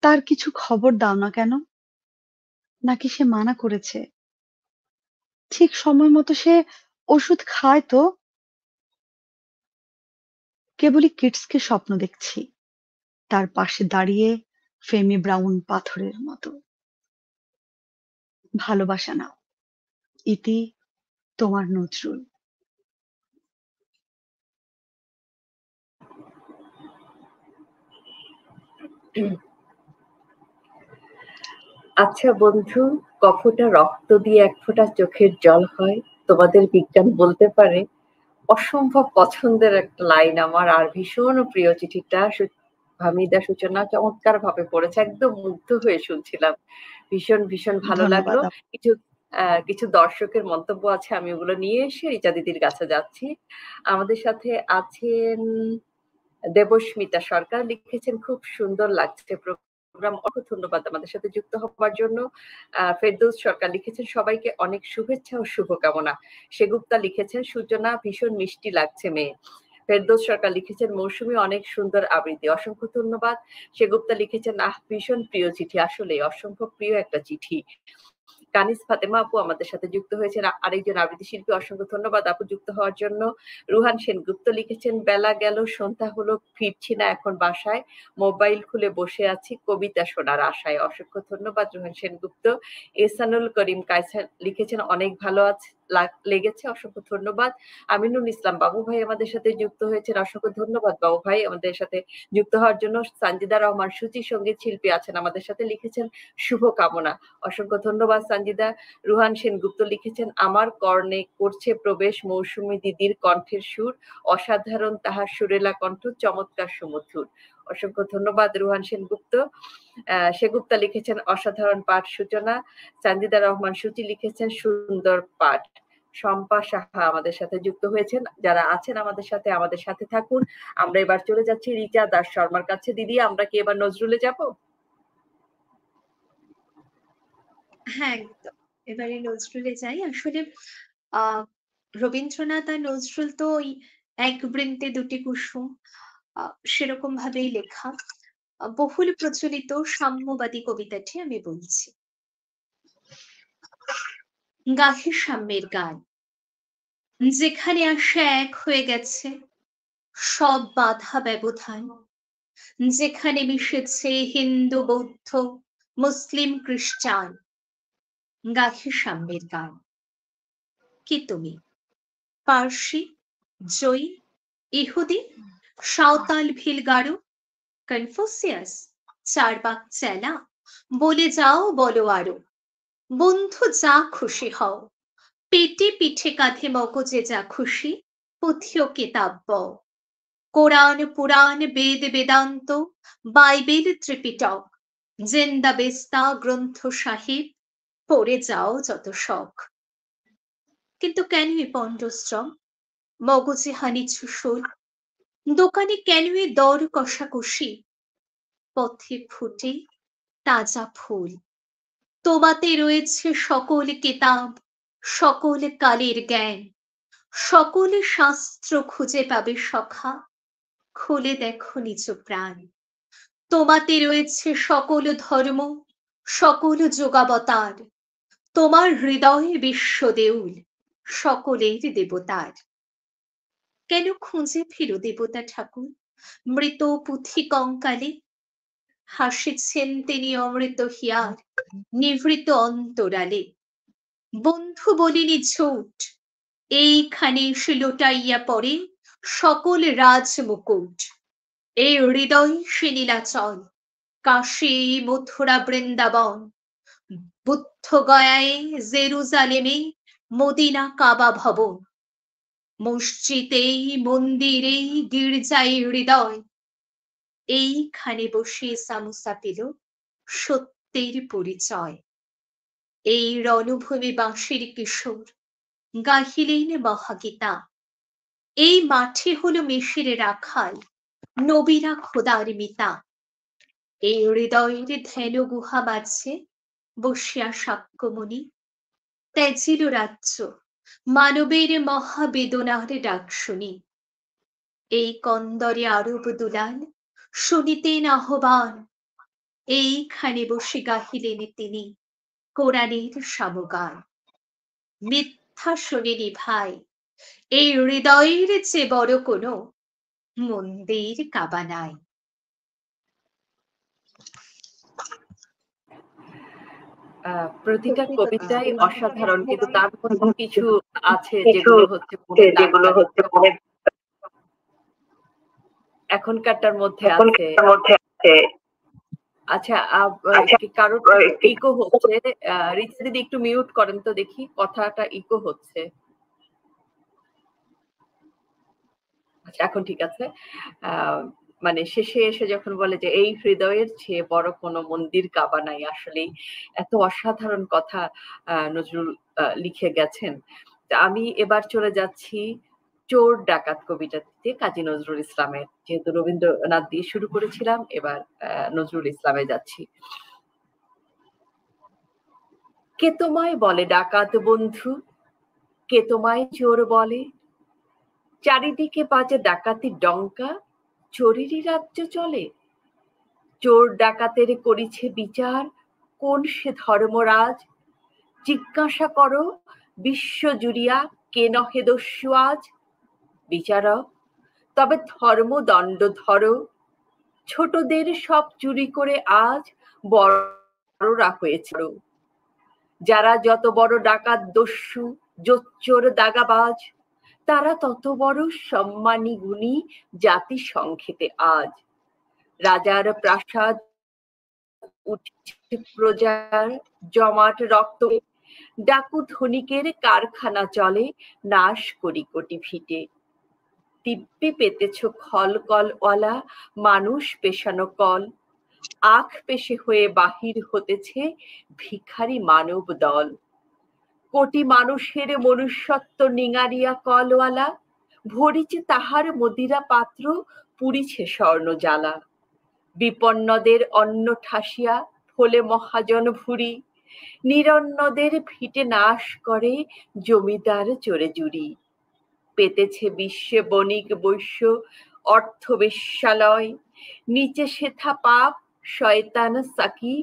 তার কিছু খবর দাও না কেন? নাকি সে মানা করেছে? ঠিক সময় মতো সে ওষুধ খায় তো? কেবলই কিটসকে স্বপ্ন দেখছি, তার পাশে দাঁড়িয়ে ফেমি ব্রাউন পাথরের মতো। ভালোবাসা নাও। ইতি, তোমার নজরুল। আচ্ছা বন্ধু, কফোটা রক্ত দিয়ে এক ফোঁটা চোখের জল হয়, তোমাদের বিজ্ঞান বলতে পারে। অসম্ভব পছন্দের একটা লাইন আমার, আর ভীষণ প্রিয় চিঠিটা। হামিদা সূচনা চমৎকার ভাবে পড়েছে, একদম মুগ্ধ হয়ে শুনছিলাম। ভীষণ ভীষণ ভালো লাগলো। ধন্যবাদ কিছু কিছু দর্শকের মন্তব্য আছে, আমি ওগুলো নিয়ে এসে রিচা দিদির কাছে যাচ্ছি। আমাদের সাথে আছেন দেবস্মিতা সরকার, লিখেছেন খুব সুন্দর লাগছে প্রোগ্রাম, অনেক ধন্যবাদ আমাদের সাথে যুক্ত হওয়ার জন্য। ফেরদৌস সরকার লিখেছেন সবাইকে অনেক শুভেচ্ছা ও শুভকামনা। সেগুপ্তা লিখেছেন সূচনা ভীষণ মিষ্টি লাগছে মেয়ে। ফেরদৌস সরকার লিখেছেন মৌসুমী অনেক সুন্দর আবৃত্তি, অসংখ্য ধন্যবাদ। সেগুপ্তা লিখেছেন ভীষণ প্রিয় চিঠি, আসলে অসম্ভব প্রিয় একটা চিঠি। কানিজ ফাতেমা আপু আমাদের সাথে যুক্ত হয়েছেন, আরেকজন আবৃত্তি শিল্পী, অসংখ্য ধন্যবাদ আপু যুক্ত হওয়ার জন্য। রুহান সেনগুপ্ত লিখেছেন বেলা গেল, সন্ধ্যা হলো, ফিরছি না এখন বাসায়, মোবাইল খুলে বসে আছি কবিতা শোনার আশায়। অসংখ্য ধন্যবাদ রুহান সেনগুপ্ত। এহসানুল করিম কায়সার লিখেছেন অনেক ভালো আছে লেগেছে, অসংখ্য ধন্যবাদ। আমিনুল ইসলাম বাবু ভাই আমাদের সাথে যুক্ত হয়েছেন, অসংখ্য ধন্যবাদ বাবু ভাই আমাদের সাথে যুক্ত হওয়ার জন্য। সানজিদা রহমান সূচি সঙ্গীত শিল্পী আছেন আমাদের সাথে, লিখেছেন শুভ কামনা, অসংখ্য ধন্যবাদ সানজিদা। রুহান সেনগুপ্ত লিখেছেন আমার কর্ণে করছে প্রবেশ মৌসুমী দিদির কণ্ঠের সুর, অসাধারণ তাহার সুরেলা কণ্ঠ, চমৎকার সুমধুর। অসংখ্য ধন্যবাদ রুহান সেনগুপ্ত। সেগুপ্তা লিখেছেন অসাধারণ পাঠ সূচনা। সানজিদা রহমান সূচি লিখেছেন সুন্দর পাঠ। শম্পা সাহা আমাদের সাথে যুক্ত হয়েছেন, যারা আছেন আমাদের সাথে থাকুন। আমরা এবার চলে যাচ্ছি রিচা দাস শর্মার কাছে। দিদি, আমরা কি এবার নজরুলে যাব? হ্যাঁ, একদম। এবারে নজরুলে যাই। আসলে আহ রবীন্দ্রনাথ আর নজরুল তো ওই এক বৃন্তে দুটি কুসুম, সেরকম ভাবেই লেখা। বহুল প্রচলিত সাম্যবাদী কবিতাটি আমি বলছি। গাহি সাম্যের গান, যেখানে আসে এক হয়ে গেছে সব বাধা ব্যবধান, যেখানে মিশেছে হিন্দু বৌদ্ধ মুসলিম খ্রিস্টান। গাহি সাম্যের গান। কি তুমি পার্সি, জৈন, ইহুদি, সাঁওতাল, ভিল, গারো, কনফুসিয়াস, চারবাক চেলা, বলে যাও বলো আরো, বন্ধু যা খুশি হও, পেটে পিঠে কাঁধে মগজে যা খুশি, পুঁথিও কেতাব বও, কোরআন পুরাণ বেদ বেদান্ত বাইবেল ত্রিপিটক, জেন্দা বেস্তা গ্রন্থ সাহিব, পড়ে যাও যত শখ। কিন্তু কেন এ পণ্ডশ্রম, মগজে হানি ছুসুল, দোকানে কেন এ দর কষাকষি, পথে ফুটে তাজা ফুল। তোমাতে রয়েছে সকল কেতাব, সকল কালের জ্ঞান, সকল শাস্ত্র খুঁজে পাবে সখা, খুলে দেখো নিজ প্রাণ। তোমাতে রয়েছে সকল ধর্ম, সকল যোগাবতার, তোমার হৃদয়ে বিশ্ব দেউল, সকলের দেবতার। কেন খুঁজে ফিরো দেবতা ঠাকুর মৃত পুঁথি কঙ্কালে, হাসিছেন তিনি অমৃত হিয়ার নিভৃত অন্তরালে। বন্ধু বলিনি ঝুট, এইখানে এসে লোটাইয়া পড়ে সকল রাজ মুকুট। এই হৃদয় সে নীলাচল, কাশী মথুরা বৃন্দাবন, বুদ্ধ গয়ায় জেরুজালেমে মদিনা কাবা ভবন, মসজিদে মন্দিরে গির্জায় হৃদয়, এইখানে বসে সামুসা পেল সত্যের পরিচয়। এই রণভূমি বাঁশির কিশোর গাহিলেন মহাগীতা। এই মাঠে হলো মেষের রাখাল, নবীরা খোদার মিতা। এই হৃদয়ের ধ্যান গুহা মাঝে বসিয়া সাক্ষ্যমণি ত্যাজিল রাজ্য, মানবের মহাবেদনার ডাক শুনি। এই কন্দরে আরব দুলাল শুনিতেন আহ্বান, এইখানে বসে গাহিলেন তিনি কোরআনের সমগান। মিথ্যা শোনেনি ভাই, এই হৃদয়ের চেয়ে বড় কোনো মন্দির কাবা নাই। প্রতিটা কবিতাই অসাধারণ, কিন্তু তার মধ্যে কিছু আছে যেগুলো হচ্ছে মনে দাগ কাটে। এখনকারটার মধ্যে আছে। আচ্ছা, কারোর ইকো হচ্ছে। রিচা দিদি একটু মিউট করেন তো দেখি, কথাটা ইকো হচ্ছে। আচ্ছা, এখন ঠিক আছে। মানে শেষে এসে যখন বলে যে এই হৃদয়ের চেয়ে বড় কোনো মন্দির কাবা নাই, আসলেই এত অসাধারণ কথা নজরুল লিখে গেছেন। আমি এবার চলে যাচ্ছি চোর ডাকাত কবিতাতে কাজী নজরুল ইসলামের। যেহেতু রবীন্দ্রনাথ দিয়ে শুরু করেছিলাম, এবার নজরুল ইসলামে যাচ্ছি। কে তোমায় বলে ডাকাত বন্ধু, কে তোমায় চোর বলে? চারিদিকে বাজে ডাকাতির ডঙ্কা, চোরেরই রাজ্য চলে। চোর ডাকাতের করিছে বিচার, কোন সে ধর্মরাজ? জিজ্ঞাসা করো বিশ্ব জুড়িয়া, কে নহে দস্যু আজ? বিচারক, তবে ধর্মদণ্ড ধরো, ছোটদের সব চুরি করে আজ বড়রা হয়েছিল। যারা যত বড় ডাকাত দস্যু জোচ্চোর দাগাবাজ, তারা তত বড় সম্মানী গুণী জাতি সংক্ষেপে আজ। রাজার প্রাসাদ উঠছে প্রজার জমাট রক্ত, ডাকু ধনিকের কারখানা চলে নাশ করি কোটি ভিটে। দিব্যি পেতেছ খল কলওয়ালা মানুষ পেশানো কল, আখ পেশে হয়ে বাহির হতেছে ভিখারি মানব দল। কোটি মানুষের মনুষ্যত্ব নিঙারিয়া কলওয়ালা, ভরিছে তাহার মদিরা পাত্র, পুরিছে স্বর্ণ জ্বালা। বিপন্নদের অন্ন ঠাসিয়া ফলে মহাজন ভুরি, নিরন্নদের ভিটে নাশ করে জমিদার চোরে জুড়ি। পেতেছে বিশ্বে বণিক বৈশ্য অর্থ বেশ্যালয়, নিচে সেথা পাপ শয়তান সাকি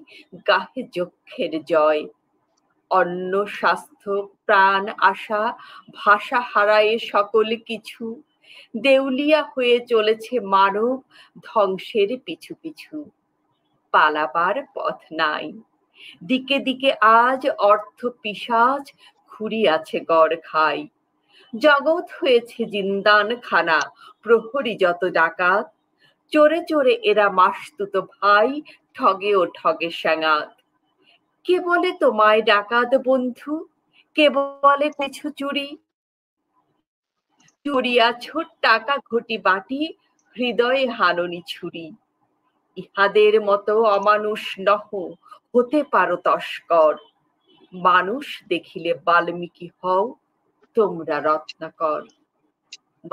গাহে যক্ষের জয়। অন্ন স্বাস্থ্য প্রাণ আশা ভাষা হারায়ে সকল কিছু, দেউলিয়া হয়ে চলেছে মানব ধ্বংসের পিছু পিছু। পালাবার পথ নাই, দিকে দিকে আজ অর্থ পিশাচ ঘুরিয়াছে গড় খাই। জগৎ হয়েছে জিন্দান খানা, প্রহরী যত ডাকাত, চোরে চোরে এরা মাসতুত ভাই, ঠগে ও ঠগে স্যাঙাত। কে বলে তোমায় ডাকাত বন্ধু, কে বলে কিছু চুরি? চুরিয়াছ টাকা ঘটি বাটি, হৃদয়ে হাননি ছুরি। ইহাদের মতো অমানুষ নহ, হতে পারো তস্কর। মানুষ দেখিলে বাল্মীকি হও, তোমরা রত্নাকর।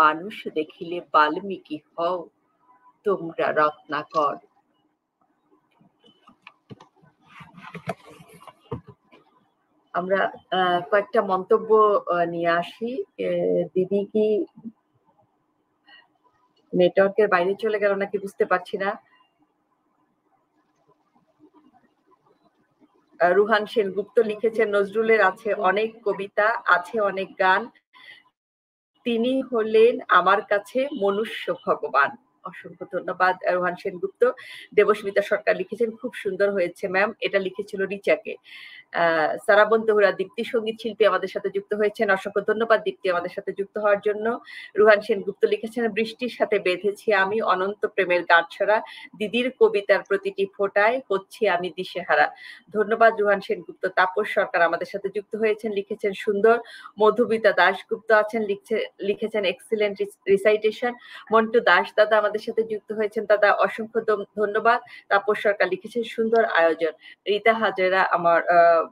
মানুষ দেখিলে বাল্মীকি হও, তোমরা রত্নাকর। আমরা কয়েকটা মন্তব্য নিয়ে আসি। দিদি কি নেটওয়ার্কের বাইরে চলে গেল নাকি বুঝতে পারছি না। রুহান সেনগুপ্ত লিখেছেন, নজরুলের আছে অনেক কবিতা, আছে অনেক গান, তিনি হলেন আমার কাছে মনুষ্য ভগবান। অসংখ্য ধন্যবাদ রুহান সেনগুপ্ত। দেবস্মিতা সরকার লিখেছেন, খুব সুন্দর হয়েছে ম্যাম, এটা লিখেছিল রিচাকে। সারাবন তোহরা দীপ্তি সঙ্গীত শিল্পী আমাদের সাথে যুক্ত হয়েছেন, অসংখ্য ধন্যবাদ দীপ্তি আমাদের সাথে যুক্ত হওয়ার জন্য। রুহান সেনগুপ্ত লিখেছেন, বৃষ্টির সাথে বেঁধেছি আমি অনন্ত প্রেমের গাঁটছড়া, দিদির কবিতার প্রতিটি ফোঁটায় হচ্ছি আমি দিশেহারা। ধন্যবাদ রুহান সেনগুপ্ত। তাপস সরকার আমাদের সাথে যুক্ত হয়েছেন, লিখেছেন সুন্দর। মধুমিতা দাশগুপ্ত আছেন, লিখেছেন এক্সিলেন্ট রিসাইটেশন। মন্টু দাস দাদা আমাদের সাথে যুক্ত হয়েছেন, দাদা অসংখ্য ধন্যবাদ। তাপস সরকার লিখেছেন সুন্দর আয়োজন। রীতা হাজেরা আমার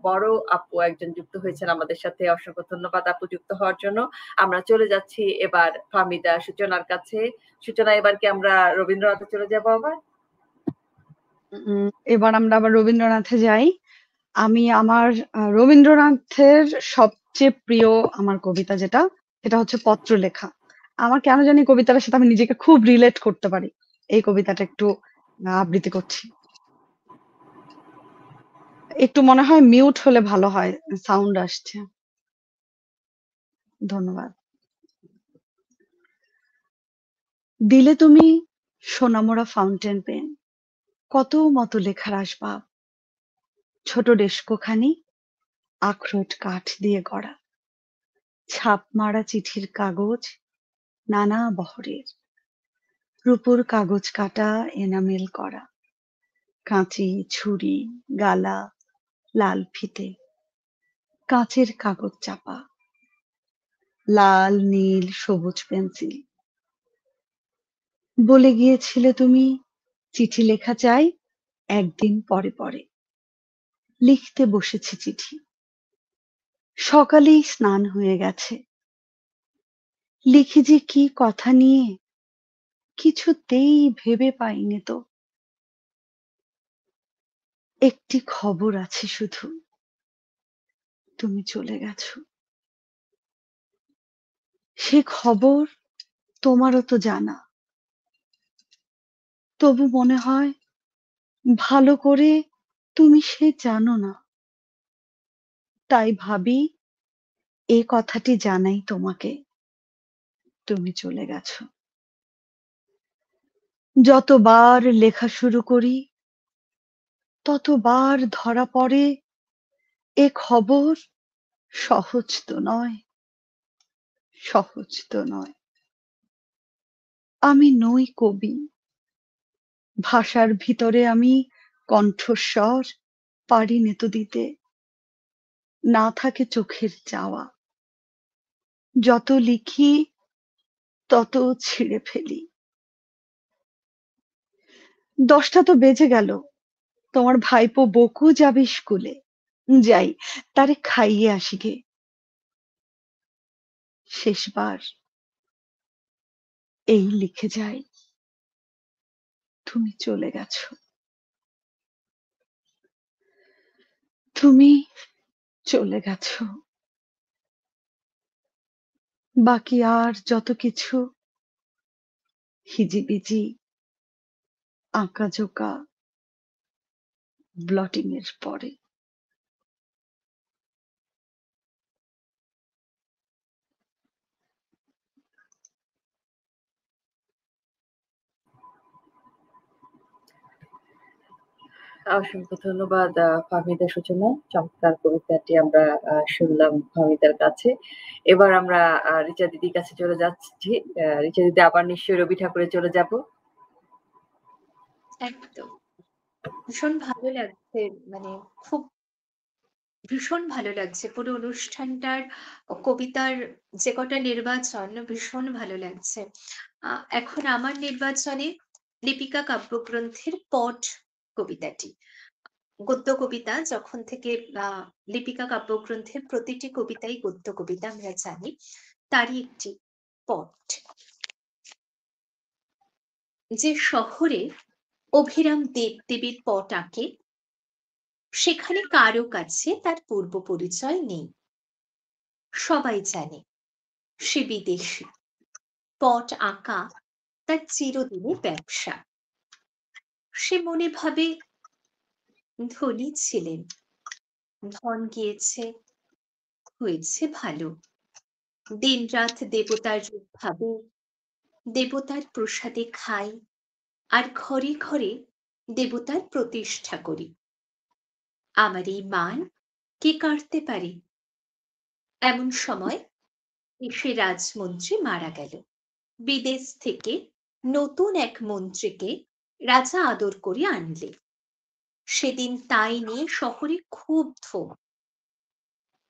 বড় আপু একজন যুক্ত হয়েছেন আমাদের সাথে। অসংখ্য ধন্যবাদ আপু যুক্ত হওয়ার জন্য। আমরা চলে যাচ্ছি এবার ফাহমিদা সূচনার কাছে। সূচনা, এবার কি আমরা রবীন্দ্রনাথে চলে যাব আবার? এবার আমরা আবার রবীন্দ্রনাথে যাই। আমি আমার রবীন্দ্রনাথের সবচেয়ে প্রিয় আমার কবিতা যেটা, সেটা হচ্ছে পত্রলেখা। আমার কেন জানি কবিতাটার সাথে আমি নিজেকে খুব রিলেট করতে পারি। এই কবিতাটা একটু আবৃত্তি করছি। একটু মনে হয় মিউট হলে ভালো হয়, সাউন্ড আসছে। ধন্যবাদ। দিলে তুমি সোনামোড়া ফাউন্টেন পেন, কত মতো লেখার আসবাব, ছোট ডেস্কোখানি আখরোট কাঠ দিয়ে গড়া, ছাপ মারা চিঠির কাগজ নানা বহরের, রূপোর কাগজ কাটা এনামেল করা, কাঁচি ছুরি গালা লাল ফিতে, কাঁচের কাগজ চাপা, লাল নীল সবুজ পেন্সিল। বলে গিয়েছিলে তুমি চিঠি লেখা চাই একদিন পরে পরে। লিখতে বসেছি চিঠি, সকালেই স্নান হয়ে গেছে। লিখি যে কি কথা নিয়ে কিছুতেই ভেবে পাইনি তো। একটি খবর আছে শুধু, তুমি চলে গেছো। সে খবর তোমারও তো জানা, তবু মনে হয় ভালো করে তুমি সে জানো না। তাই ভাবি এ কথাটি জানাই তোমাকে, তুমি চলে গেছো। যতবার লেখা শুরু করি ততবার ধরা পড়ে এ খবর সহজ তো নয়, সহজ তো নয়। আমি নই কবি, ভাষার ভিতরে আমি কণ্ঠস্বর পারিনে তো দিতে। না থাকে চোখের চাওয়া, যত লিখি তত ছিঁড়ে ফেলি। 10টা তো বেজে গেল, তোমার ভাইপো বকু যাবে স্কুলে। যাই, তারে খাইয়ে আসি গে। শেষবার এই লিখে যাই, তুমি চলে গেছো। তুমি চলে গেছো। বাকি আর যত কিছু হিজিবিজি আঁকাঝোঁকা ব্লটিং এর পরে। অসংখ্য ধন্যবাদ ফাহমিদা সূচনা। চমৎকার কবিতাটি আমরা শুনলাম ফাহমিদার কাছে। এবার আমরা রিচা দিদির কাছে চলে যাচ্ছি। রিচা দিদি, আবার নিশ্চয়ই রবি ঠাকুরে চলে যাব। একদম ভীষণ ভালো লাগছে, মানে খুব ভীষণ ভালো লাগছে পুরো অনুষ্ঠানটার। কবিতার যে কটা নির্বাচন ভীষণ ভালো লাগছে। এখন আমার নির্বাচনে লিপিকা কাব্যগ্রন্থের পট কবিতাটি, গদ্য কবিতা যখন থেকে লিপিকা কাব্যগ্রন্থের প্রতিটি কবিতাই গদ্য কবিতা আমরা জানি, তারই একটি পট। যে শহরে অভিরাম দেবদেবীর পট আঁকে, সেখানে কারো কাছে তার পূর্ব পরিচয় নেই। সবাই জানে সে বিদেশী, পট আঁকা তার চিরদিনের ব্যবসা। সে মনে ভাবে ধনী ছিলেন, ধন গিয়েছে, হয়েছে ভালো। দিনরাত দেবতার রূপ ভাবে, দেবতার প্রসাদে খাই, আর ঘরে ঘরে দেবতার প্রতিষ্ঠা করি। আমার এই মান কে কাটতে পারে? এমন সময় এসে রাজমন্ত্রী মারা গেল। বিদেশ থেকে নতুন এক মন্ত্রীকে রাজা আদর করে আনলে। সেদিন তাই নিয়ে শহরে খুব ধুম।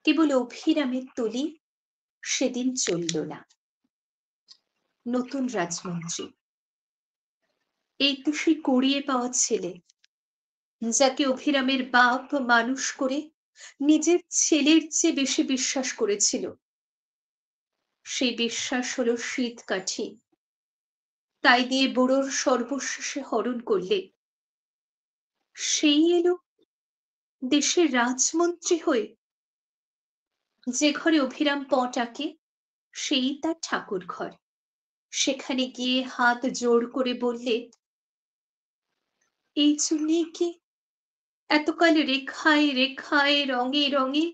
কেবল অভিরামের তুলি সেদিন চলল না। নতুন রাজমন্ত্রী, এই তো সেই কুড়িয়ে পাওয়া ছেলে, যাকে অভিরামের বাপ মানুষ করে নিজের ছেলের চেয়ে বেশি বিশ্বাস করেছিল। সেই বিশ্বাস হলো শীতকাঠি, তাই দিয়ে বুড়োর সর্বশেষে হরণ করলে। সেই এলো দেশের রাজমন্ত্রী হয়ে। যে ঘরে অভিরাম পট আঁকে সেই তার ঠাকুর ঘর। সেখানে গিয়ে হাত জোড় করে বললে, এই জন্যেই কি এতকাল রেখায় রেখায় রঙে রঙে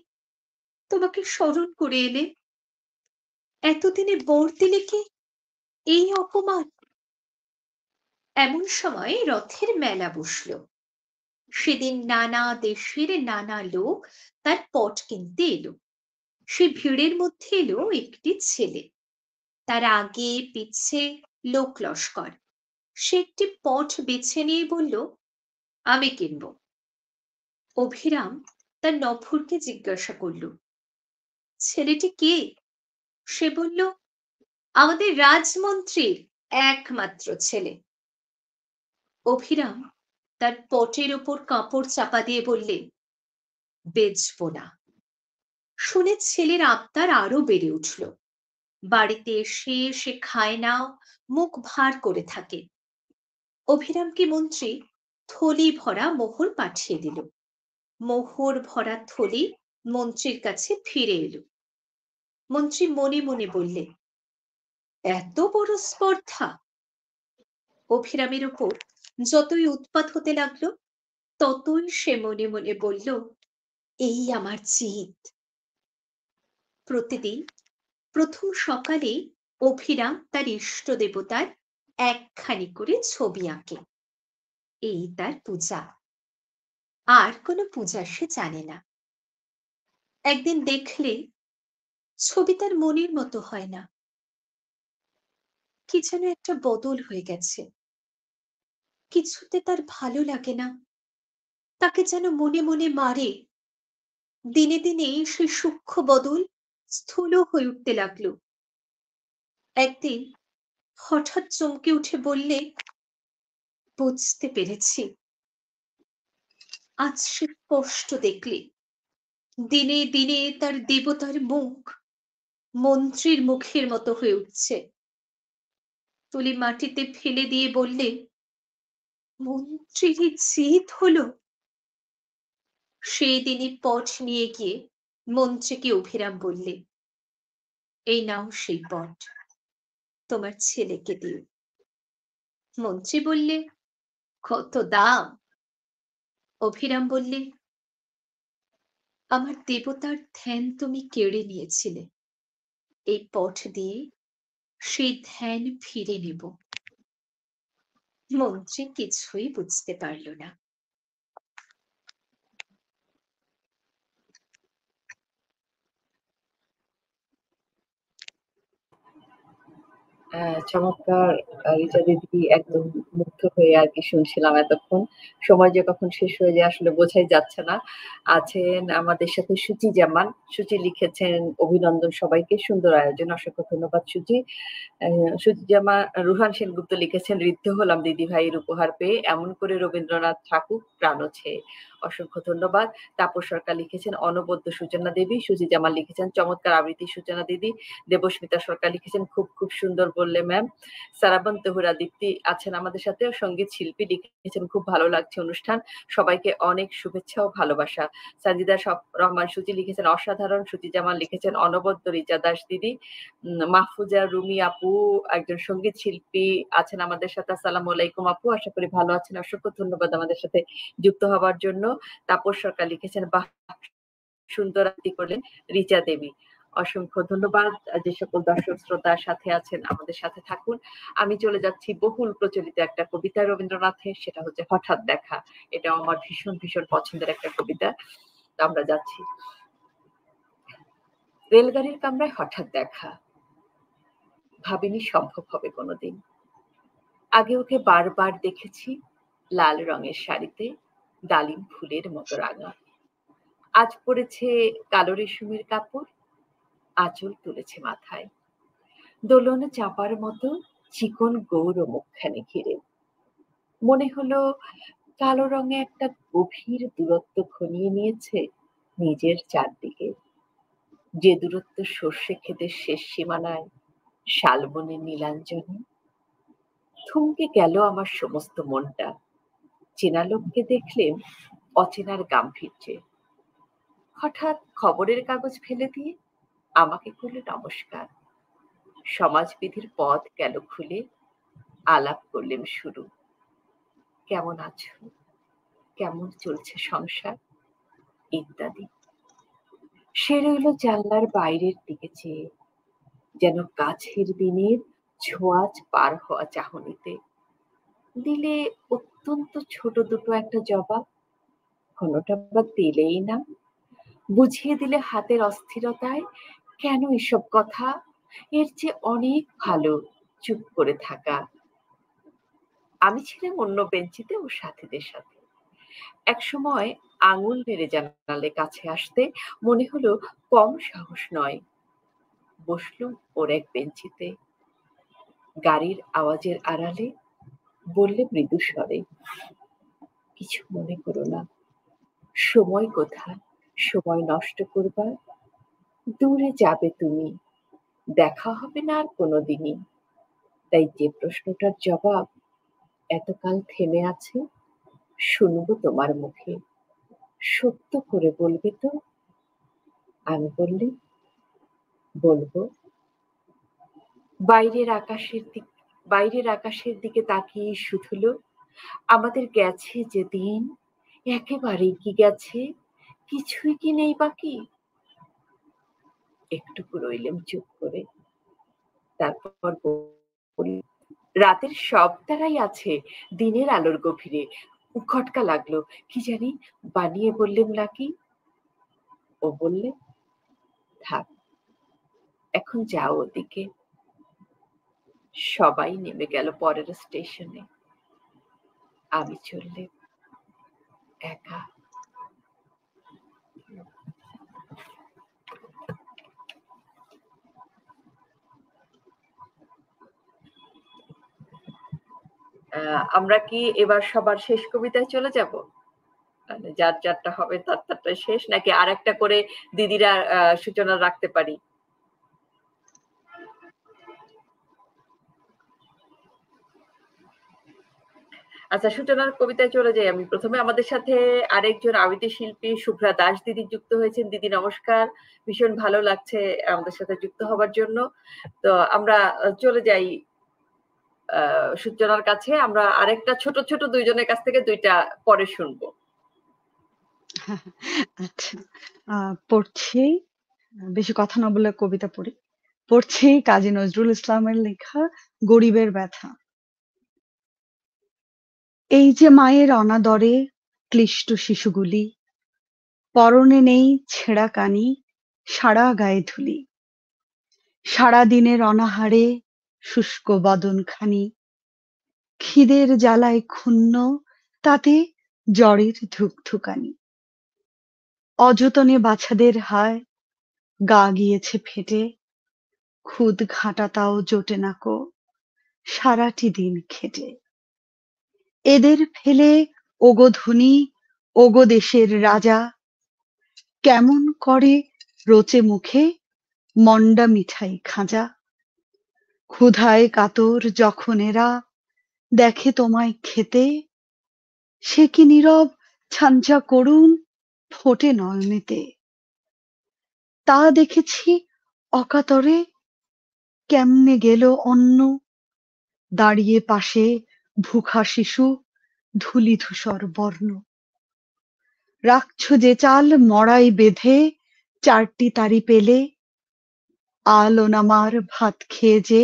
তোমাকে স্মরণ করে এলে? এতদিনে বর দিলে কি এই অপমান? এমন সময় রথের মেলা বসল। সেদিন নানা দেশের নানা লোক তার পট কিনতে এলো। সে ভিড়ের মধ্যে এলো একটি ছেলে, তার আগে পিছে লোক লস্কর। সে একটি পট বেছে নিয়ে বলল, আমি কিনব। অভিরাম তার নফুরকে জিজ্ঞাসা করল, ছেলেটি কে? সে বলল, আমাদের রাজমন্ত্রীর একমাত্র ছেলে। অভিরাম তার পটের ওপর কাপড় চাপা দিয়ে বললে, বেচবো না। শুনে ছেলের আবদার আরো বেড়ে উঠল। বাড়িতে এসে সে খায় না, মুখ ভার করে থাকে। অভিরামকে মন্ত্রী থলি ভরা মোহর পাঠিয়ে দিল। মোহর ভরা থলি মন্ত্রীর কাছে ফিরে এলো। মন্ত্রী মনে মনে বললে, এত বড় স্পর্ধা! অভিরামের উপর যতই উৎপাত হতে লাগলো, ততই সে মনে মনে বলল, এই আমার জিত। প্রতিদিন প্রথম সকালে অভিরাম তার ইষ্ট দেবতার একখানি করে ছবি আঁকে। এই তার পূজা। আর কোনো পূজা সে জানে না। একদিন দেখলে ছবি তার মনের মতো হয় না। কি যেন একটা বদল হয়ে গেছে। কিছুতে তার ভালো লাগে না। তাকে যেন মনে মনে মারে। দিনে দিনে সে সূক্ষ্ম বদল স্থূল হয়ে উঠতে লাগলো। একদিন হঠাৎ চমকে উঠে বললে, বুঝতে পেরেছি। আজ সে স্পষ্ট দেখলে, দিনে দিনে তার দেবতার মুখ মন্ত্রীর মুখের মতো হয়ে উঠছে। তুলি মাটিতে ফেলে দিয়ে বললে, মন্ত্রীরই জিত হলো। সেই দিনই পট নিয়ে গিয়ে মন্ত্রীকে অভিরাম বললে, এই নাও সেই পট, তোমার ছেলেকে দিও। মন্ত্রী বললে, কত দাম? অভিরাম বললে, আমার দেবতার ধ্যান তুমি কেড়ে নিয়েছিলে। এই পট দিয়ে সেই ধ্যান ফিরে নেব। মন্ত্রী কিছুই বুঝতে পারল না। চমৎকার। রিচা দিদি একদম মুগ্ধ হয়ে আর কি শুনছিলাম এতক্ষণ। সময় যে কখন শেষ হয়ে যায় আসলে বোঝাই যাচ্ছে না। আছেন আমাদের সাথে সুচি জামান। সুচি লিখেছেন, অভিনন্দন সবাইকে, সুন্দর আয়োজন, অসংখ্য ধন্যবাদ সুচি। সুচি জামা। রুহান সেনগুপ্ত লিখেছেন, ঋদ্ধ হলাম দিদি ভাইয়ের উপহার পেয়ে, এমন করে রবীন্দ্রনাথ ঠাকুর প্রাণছে। অসংখ্য ধন্যবাদ। তাপস সরকার লিখেছেন, অনবদ্য সূচনা দেবী। সুচি জামান লিখেছেন, চমৎকার আবৃত্তি সূচনা দিদি। দেবস্মিতা সরকার লিখেছেন, খুব খুব সুন্দর বললে ম্যাম। সারাবন তহুরা দীপ্তি আছেন আমাদের সাথে। সঙ্গীত শিল্পী লিখেছেন, খুব ভালো লাগছে অনুষ্ঠান, সবাইকে অনেক শুভেচ্ছা ও ভালোবাসা। সাজিদা রহমান সুচি লিখেছেন, অসাধারণ। সুচি জামান লিখেছেন, অনবদ্য। রিচা দাস দিদি। মাহফুজা রুমি আপু একজন সঙ্গীত শিল্পী আছেন আমাদের সাথে। আসসালামু আলাইকুম আপু, আশা করি ভালো আছেন। অসংখ্য ধন্যবাদ আমাদের সাথে যুক্ত হবার জন্য। তাপস সরকার লিখেছেন, বাহ, সুন্দর আরতি করলেন রিচা দেবী। অসংখ্য ধন্যবাদ। যে সকল দর্শক শ্রোতার সাথে আছেন আমাদের সাথে থাকুন। আমি চলে যাচ্ছি বহুল প্রচলিত একটা কবিতা রবীন্দ্রনাথের, সেটা হচ্ছে হঠাৎ দেখা। এটা আমার ভীষণ ভীষণ পছন্দের একটা কবিতা। আমরা যাচ্ছি। রেলগাড়ির কামরায় হঠাৎ দেখা, ভাবিনি সম্ভব হবে কোনোদিন। আগে ওকে বারবার দেখেছি লাল রঙের শাড়িতে, ডালিম ফুলের মতো রাঙা। আজ পড়েছে কালো রেশমের কাপড়, আঁচল তুলেছে মাথায়, দোলন চাপার মতো চিকন গৌর মুখখানি ঘিরে। মনে হলো কালো রঙে একটা গভীর দূরত্ব ঘনিয়ে নিয়েছে নিজের চারদিকে, যে দূরত্ব সর্ষে ক্ষেতের শেষ সীমানায় শালবনের নীলাঞ্জনে। থমকে গেল আমার সমস্ত মনটা, চেনা লোককে দেখলেন অচেনার গাম্ভীর্যে। হঠাৎ খবরের কাগজ ফেলে দিয়ে আমাকে করলে নমস্কার। সমাজবিধির পথ গেল খুলে, আলাপ করলেন শুরু। কেমন আছো, কেমন চলছে সংসার, ইত্যাদি। সে রইল জানলার বাইরের দিকে চেয়ে, যেন কাছের দিনের ছোঁয়াচ পার হওয়া চাহনিতে। দিলে অত্যন্ত ছোট দুটো একটা জবাব, কোনোটা বা দিলেই না। বুঝিয়ে দিলে হাতের অস্থিরতায় কেন এসব কথা, এর চেয়ে অনেক ভালো চুপ করে থাকা। আমি ছিলাম অন্য বেঞ্চিতে ওর সাথীদের সাথে। একসময় আঙুল নেড়ে জানালে কাছে আসতে মনে হলো কম সাহস নয়। বসলুম ওর এক বেঞ্চিতে, গাড়ির আওয়াজের আড়ালে বললে মৃদু স্বরে, কিছু মনে করো না, সময় কোথায় সময় নষ্ট করবার, দূরে যাবে তুমি, দেখা হবে না আর কোনোদিনই। তাই যে প্রশ্নটার জবাব এতকাল থেমে আছে, শুনবো তোমার মুখে, সত্য করে বলবে তো? আমি বললি, বলবো। বাইরের আকাশের দিকে তাকিয়ে শুধুল, আমাদের গেছে যে দিন, একেবারেই কি গেছে, কিছুই কি নেই বাকি। একটুকু রইলেম চুপ করে, তারপর বললাম, রাতের সব তারাই আছে দিনের আলোর গভীরে। খটকা লাগলো, কি জানি বানিয়ে বললেন নাকি। ও বললে, থাক, এখন যাও ওদিকে। সবাই নেমে গেল পরের স্টেশনে, আমি চললে একা। আমরা কি এবার সবার শেষ কবিতায় চলে যাব? মানে যার যারটা হবে তার তারটা শেষ, নাকি আর একটা করে দিদিরা সূচনা রাখতে পারি? আচ্ছা, সূচনার কবিতায় চলে যাই আমি। প্রথমে আমাদের সাথে আরেকজন আবৃত্তি শিল্পী শুভ্রা দাস দিদি যুক্ত হয়েছেন। দিদি নমস্কার, ভীষণ ভালো লাগছে আমাদের সাথে যুক্ত হবার জন্য। তো আমরা চলে যাই সূচনার কাছে। আমরা আরেকটা ছোট ছোট দুইজনের কাছ থেকে দুইটা পরে শুনবো। আচ্ছা, পড়ছি, বেশি কথা না বলে কবিতা পড়ি। পড়ছি কাজী নজরুল ইসলামের লেখা গরিবের ব্যথা। এই যে মায়ের অনাদরে ক্লিষ্ট শিশুগুলি, পরনে নেই ছেঁড়া কানি, সারা গায়ে ধুলি। সারাদিনের অনাহারে শুষ্ক বদনখানি, খিদের জ্বালায় ক্ষুণ্ণ, তাতে জ্বরের ধুকধুকানি। অযতনে বাছাদের হায়, গা গিয়েছে ফেটে, খুদ ঘাঁটা তাও জোটে না কো, সারাটি দিন খেটে। এদের ফেলে ওগো ধনী, ওগো দেশের রাজা, কেমন করে রোচে মুখে মন্ডা মিঠাই খাঁজা। ক্ষুধায় কাতর যখন এরা দেখে তোমায় খেতে, সে কি নীরব ছাঞ্চা করুণ ফোটে নয়নেতে। তা দেখেছি অকাতরে কেমনে গেল অন্ন, দাঁড়িয়ে পাশে ভুখা শিশু ধূলি ধূসর বর্ণ। রাখছ যে চাল মড়াই বেঁধে চারটি তারি পেলে, আলো নামার ভাত খেয়ে যে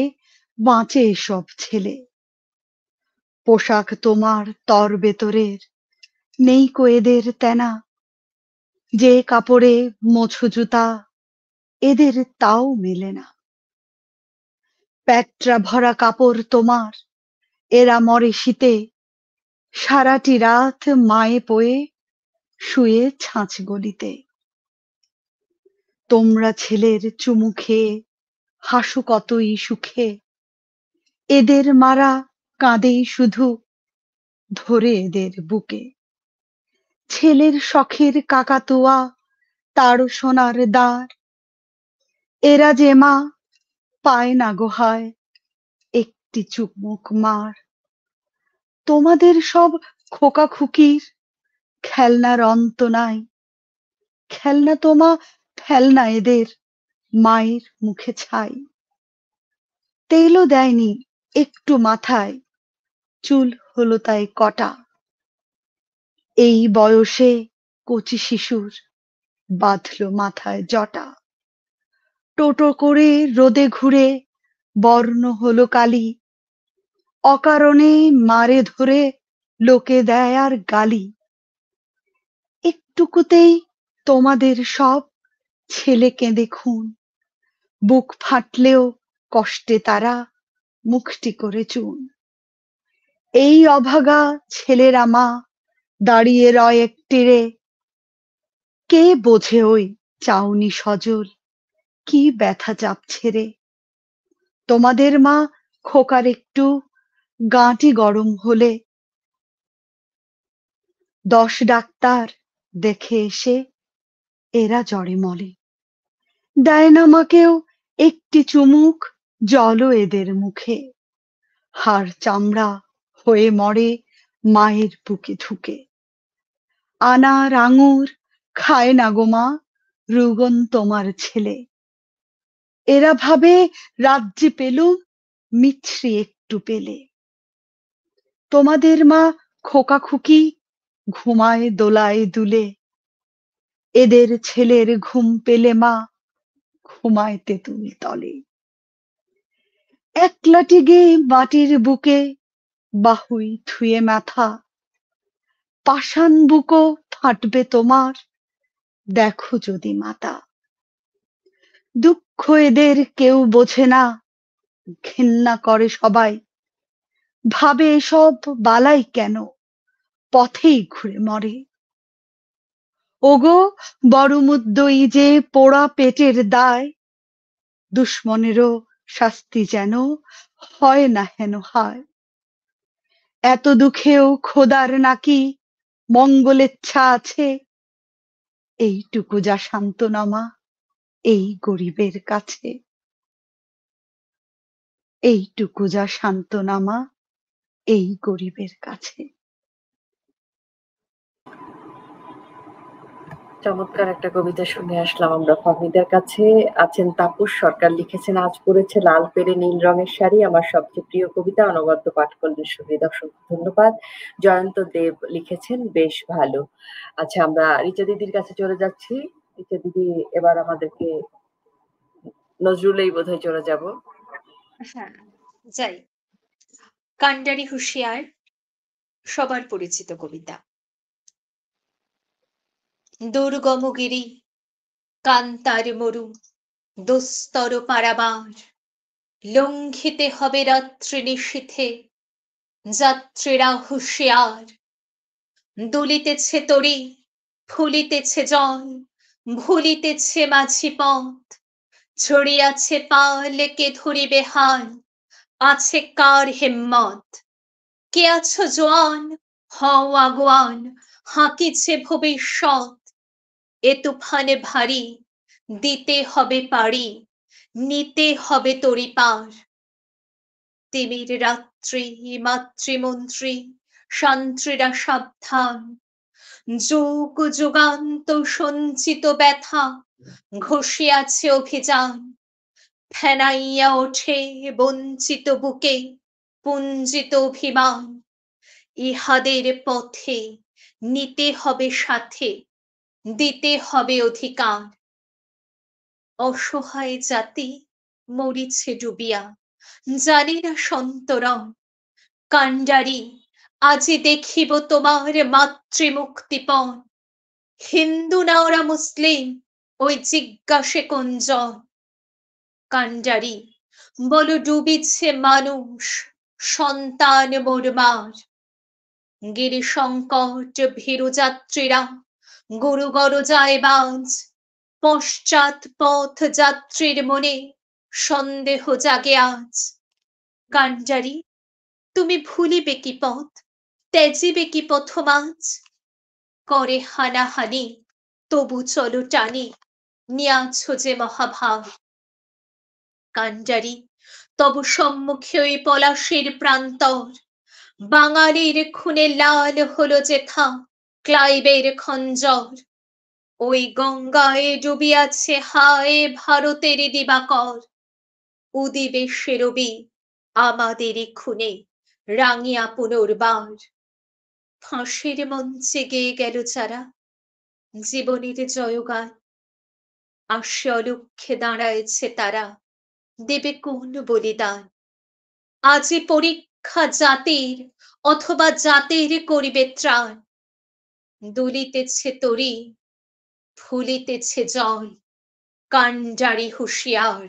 বাঁচে এসব ছেলে। পোশাক তোমার তর বেতরের, নেই কো এদের তেনা, যে কাপড়ে মোছো জুতা এদের তাও মেলে না। প্যাটরা ভরা কাপড় তোমার, এরা মরে শীতে, সারাটি রাত মায়ে পোয়ে শুয়ে ছাঁচ গলিতে। তোমরা ছেলের চুমু খেয়ে হাসু কতই সুখে, এদের মারা কাঁদেই শুধু ধরে এদের বুকে। ছেলের শখের কাকাতুয়া তার সোনার দ্বার। এরা যে মা পায় না গোহায় একটি চুমুক মার। তোমাদের সব খোকা খুকির খেলনার অন্ত নাই। খেলনা তোমা ফেলনা এদের মায়ের মুখে ছাই। তেলও দেয়নি একটু মাথায়, চুল হলো তাই কটা। এই বয়সে কচি শিশুর বাঁধলো মাথায় জটা। টোটো করে রোদে ঘুরে বর্ণ হলো কালি। অকারণে মারে ধরে লোকে দেয় আর গালি। একটুকুতেই তোমাদের সব ছেলে কেঁদে খুন। বুক ফাটলেও কষ্টে তারা মুখটি করে চুন। এই অভাগা ছেলেরা মা দাঁড়িয়ে রয় একটিরে। কে বোঝে ওই চাউনি সজল কি ব্যথা চাপছে রে। তোমাদের মা খোকার একটু গাঁটি গরম হলে 10 ডাক্তার দেখে এসে এরা জ্বরে মরে। দেয় না মাকেও একটি চুমুক জলও এদের মুখে। হাড় চামড়া হয়ে মরে মায়ের বুকে ঢুকে। আনার আঙুর খায় না গো মা রুগন তোমার ছেলে। এরা ভাবে রাজ্যে পেলুম মিছরি একটু পেলে। তোমাদের মা খোকা খুকি ঘুমায় দোলায় দুলে। এদের ছেলের ঘুম পেলে মা ঘুমায় তেঁতুল তলে। একলাটি গে মাটির বুকে বাহুই থুয়ে মাথা। পাষাণ বুকো ফাটবে তোমার দেখো যদি মাতা। দুঃখ এদের কেউ বোঝে না, ঘেন্না করে সবাই। ভাবে এসব বালাই কেন, পথেই ঘুরে মরে। ওগো বড় মুদ্দই যে পোড়া পেটের দায়। দুশ্মনেরও শাস্তি যেন হয় না হেন হায়। এত দুঃখেও খোদার নাকি মঙ্গলেচ্ছা আছে। এইটুকু যা সান্ত্বনা মা এই গরিবের কাছে। এইটুকু যা সান্ত্বনা মা এই গরিবের কাছে। চমৎকার একটা কবিতা শুনে আসলাম আমরা ফাহমিদার কাছে। আছেন তাপস সরকার, লিখেছেন আজ পড়েছে লাল পেরে নীল রঙের শাড়ি, আমার সবচেয়ে প্রিয় কবিতা, অনবদ্য পাঠ করলেন সুবিধা, ধন্যবাদ। জয়ন্ত দেব লিখেছেন বেশ ভালো। আচ্ছা, আমরা রিচা দিদির কাছে চলে যাচ্ছি। রিচা দিদি এবার আমাদেরকে নজরুলেই বোধহয় চলে যাব। হ্যাঁ, যাই। কান্ডারি হুঁশিয়ার সবার পরিচিত কবিতা। দুর্গমগিরি কান্তার মরু দুস্তর পারাবার। লঙ্ঘিতে হবে রাত্রি নিশীথে যাত্রীরা হুঁশিয়ার। দুলিতেছে তরি ফুলিতেছে জল ভুলিতেছে মাঝি পথ। ছড়িয়াছে পাল কে ধরিবে হাল আছে কার হিম্মত। কে আছো জোয়ান হও আগুয়ান হাঁকিছে ভবিষ্যৎ। এ তুফানে ভারী দিতে হবে পারি নিতে হবে তরি পার। তিমির রাত্রি মাতৃমন্ত্রী শান্ত্রীরা সাবধান। যুগ যুগান্ত সঞ্চিত ব্যথা ঘষিয়াছে অভিযান। ফেনাইয়া ওঠে বঞ্চিত বুকে পুঞ্জিত অভিমান। ইহাদের পথে নিতে হবে সাথে দিতে হবে অধিকার। অসহায় জাতি মরিছে ডুবিয়া জানি না সন্তরণ। কান্ডারি আজি দেখিব তোমার মাতৃমুক্তিপণ। হিন্দু না ওরা মুসলিম ওই জিজ্ঞাসে কোনজন। কান্ডারি বলো ডুবিছে মানুষ সন্তান মোর মার। গিরি সংকট ভীরু যাত্রীরা গুরুগর যায় বাজ। পশ্চাৎ পথ যাত্রীর মনে সন্দেহ জাগে আজ। কান্ডারি তুমি ভুলিবে কি পথ ত্যাজিবে কি পথ মাঝ। করে হানাহানি তবু চলো টানি নিয়াছ যে মহাভাব। কান্ডারি তব সম্মুখে ওই পলাশের প্রান্তর, বাঙালির খুনে লাল হলো যেথা ক্লাইবের খঞ্জর। ওই গঙ্গায় ডুবিয়াছে হায় ভারতের দিবাকর, উদিবে সে রবি আমাদের খুনে রাঙিয়া পুনর্বার। ফাঁসির মঞ্চে গেয়ে গেল যারা জীবনের জয়গান, আসে অলক্ষ্যে দাঁড়ায়েছে তারা দেবে কোন বলিদান। আজি পরীক্ষা জাতির অথবা জাতির করিবে ত্রাণ, দুলিতেছে তরি ফুলিতেছে জল কান্ডারি হুঁশিয়ার।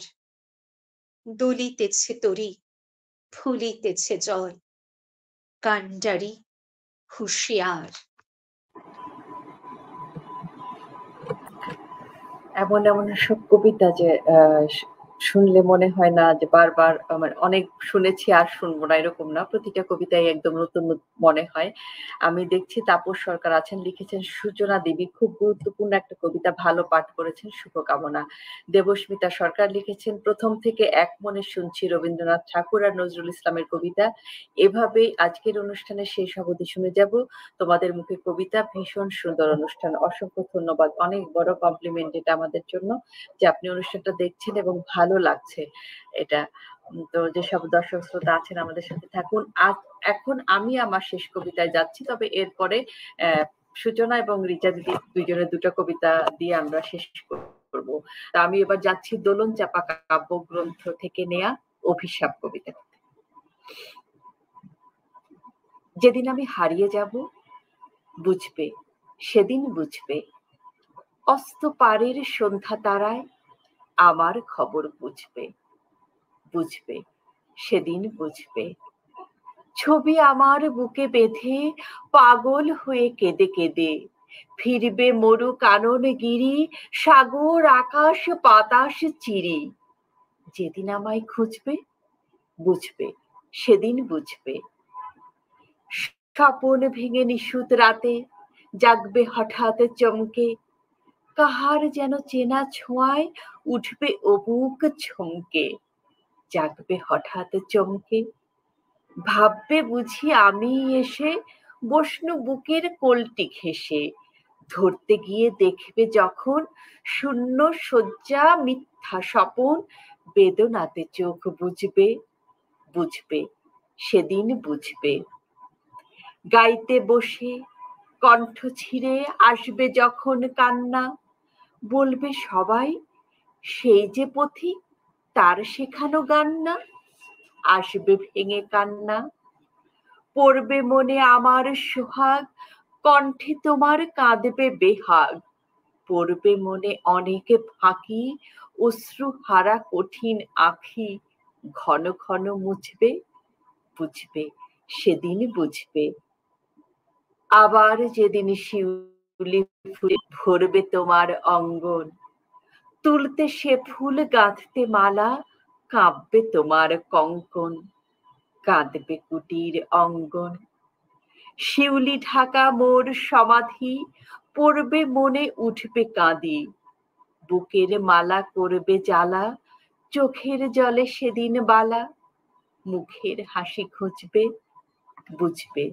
দুলিতেছে তরি ফুলিতেছে জল কান্ডারি হুঁশিয়ার। এমন এমন সব কবিতা যে শুনলে মনে হয় না যে বারবার মানে অনেক শুনেছি আর শুনবো না, এরকম না। প্রতিটা কবিতাই একদম নতুন মনে হয়। আমি দেখছি তাপস সরকার আছেন, লিখেছেন সূচনা দেবী, খুব গুরুত্বপূর্ণ একটা কবিতা, ভালো পাঠ করেছেন, শুভকামনা। দেবস্মিতা সরকার লিখেছেন প্রথম থেকে এক মনে শুনছি রবীন্দ্রনাথ ঠাকুর আর নজরুল ইসলামের কবিতা, এভাবেই আজকের অনুষ্ঠানে শেষ অবধি শুনে যাব তোমাদের মুখে কবিতা। ভীষণ সুন্দর অনুষ্ঠান, অসংখ্য ধন্যবাদ, অনেক বড় কমপ্লিমেন্ট এটা আমাদের জন্য যে আপনি অনুষ্ঠানটা দেখছেন এবং ভালো লাগছে এটা। তো যেসব দর্শক শ্রোতা আছেন আমাদের সাথে থাকুন। এখন আমি আমার শেষ কবিতায় যাচ্ছি, তবে এরপরে সূচনা এবং রিচা দিদি দুইজনের দুটো কবিতা দিয়ে আমরা শেষ করব। তা আমি এবার যাচ্ছি দোলন চাপা কাব্যগ্রন্থ থেকে নেয়া অভিশাপ কবিতা। যেদিন আমি হারিয়ে যাব বুঝবে, সেদিন বুঝবে, অস্ত পারের সন্ধ্যা তারায় আমার খবর বুঝবে, বুঝবে, সেদিন বুঝবে। ছবি আমার বুকে বেঁধে পাগল হয়ে কেঁদে কেঁদে ফিরবে মরু কানন গিরি, সাগর আকাশ বাতাস চিরি। যেদিন আমায় খুঁজবে বুঝবে, সেদিন বুঝবে। স্বপন ভেঙে নিশুত রাতে জাগবে হঠাৎ চমকে, কাহার যেন চেনা ছোঁয়ায় উঠবে অবুক ছমকে। জাগবে হঠাৎ চমকে, ভাববে বুঝি আমি এসে বসনু বুকের কোলটি ঘেঁষে। ধরতে গিয়ে দেখবে যখন শূন্য শয্যা মিথ্যা স্বপন, বেদনাতে চোখ বুঝবে, বুঝবে, সেদিন বুঝবে। গাইতে বসে কণ্ঠ ছিঁড়ে আসবে যখন কান্না, বলবে সবাই সেই যে পথিক তার শেখানো গান না। আসবে ভেঙে কান্না, পড়বে মনে আমার সোহাগ, কণ্ঠে তোমার কাঁদবে বেহাগ। পড়বে মনে অনেক ফাঁকি, অশ্রু হারা কঠিন আঁখি, ঘন ঘন মুছবে, বুঝবে, সেদিন বুঝবে। আবার যেদিন শিউলি ফুলে ভরবে তোমার অঙ্গন, তুলতে সে ফুল গাঁথতে মালা, কাঁপবে তোমার কঙ্কন, কাঁদবে কুটির অঙ্গন। শিউলি ঢাকা মোর সমাধি, পড়বে মনে উঠবে কাঁদি, বুকের মালা করবে জ্বালা, চোখের জলে সেদিন বালা। মুখের হাসি খুঁজবে, বুঝবে,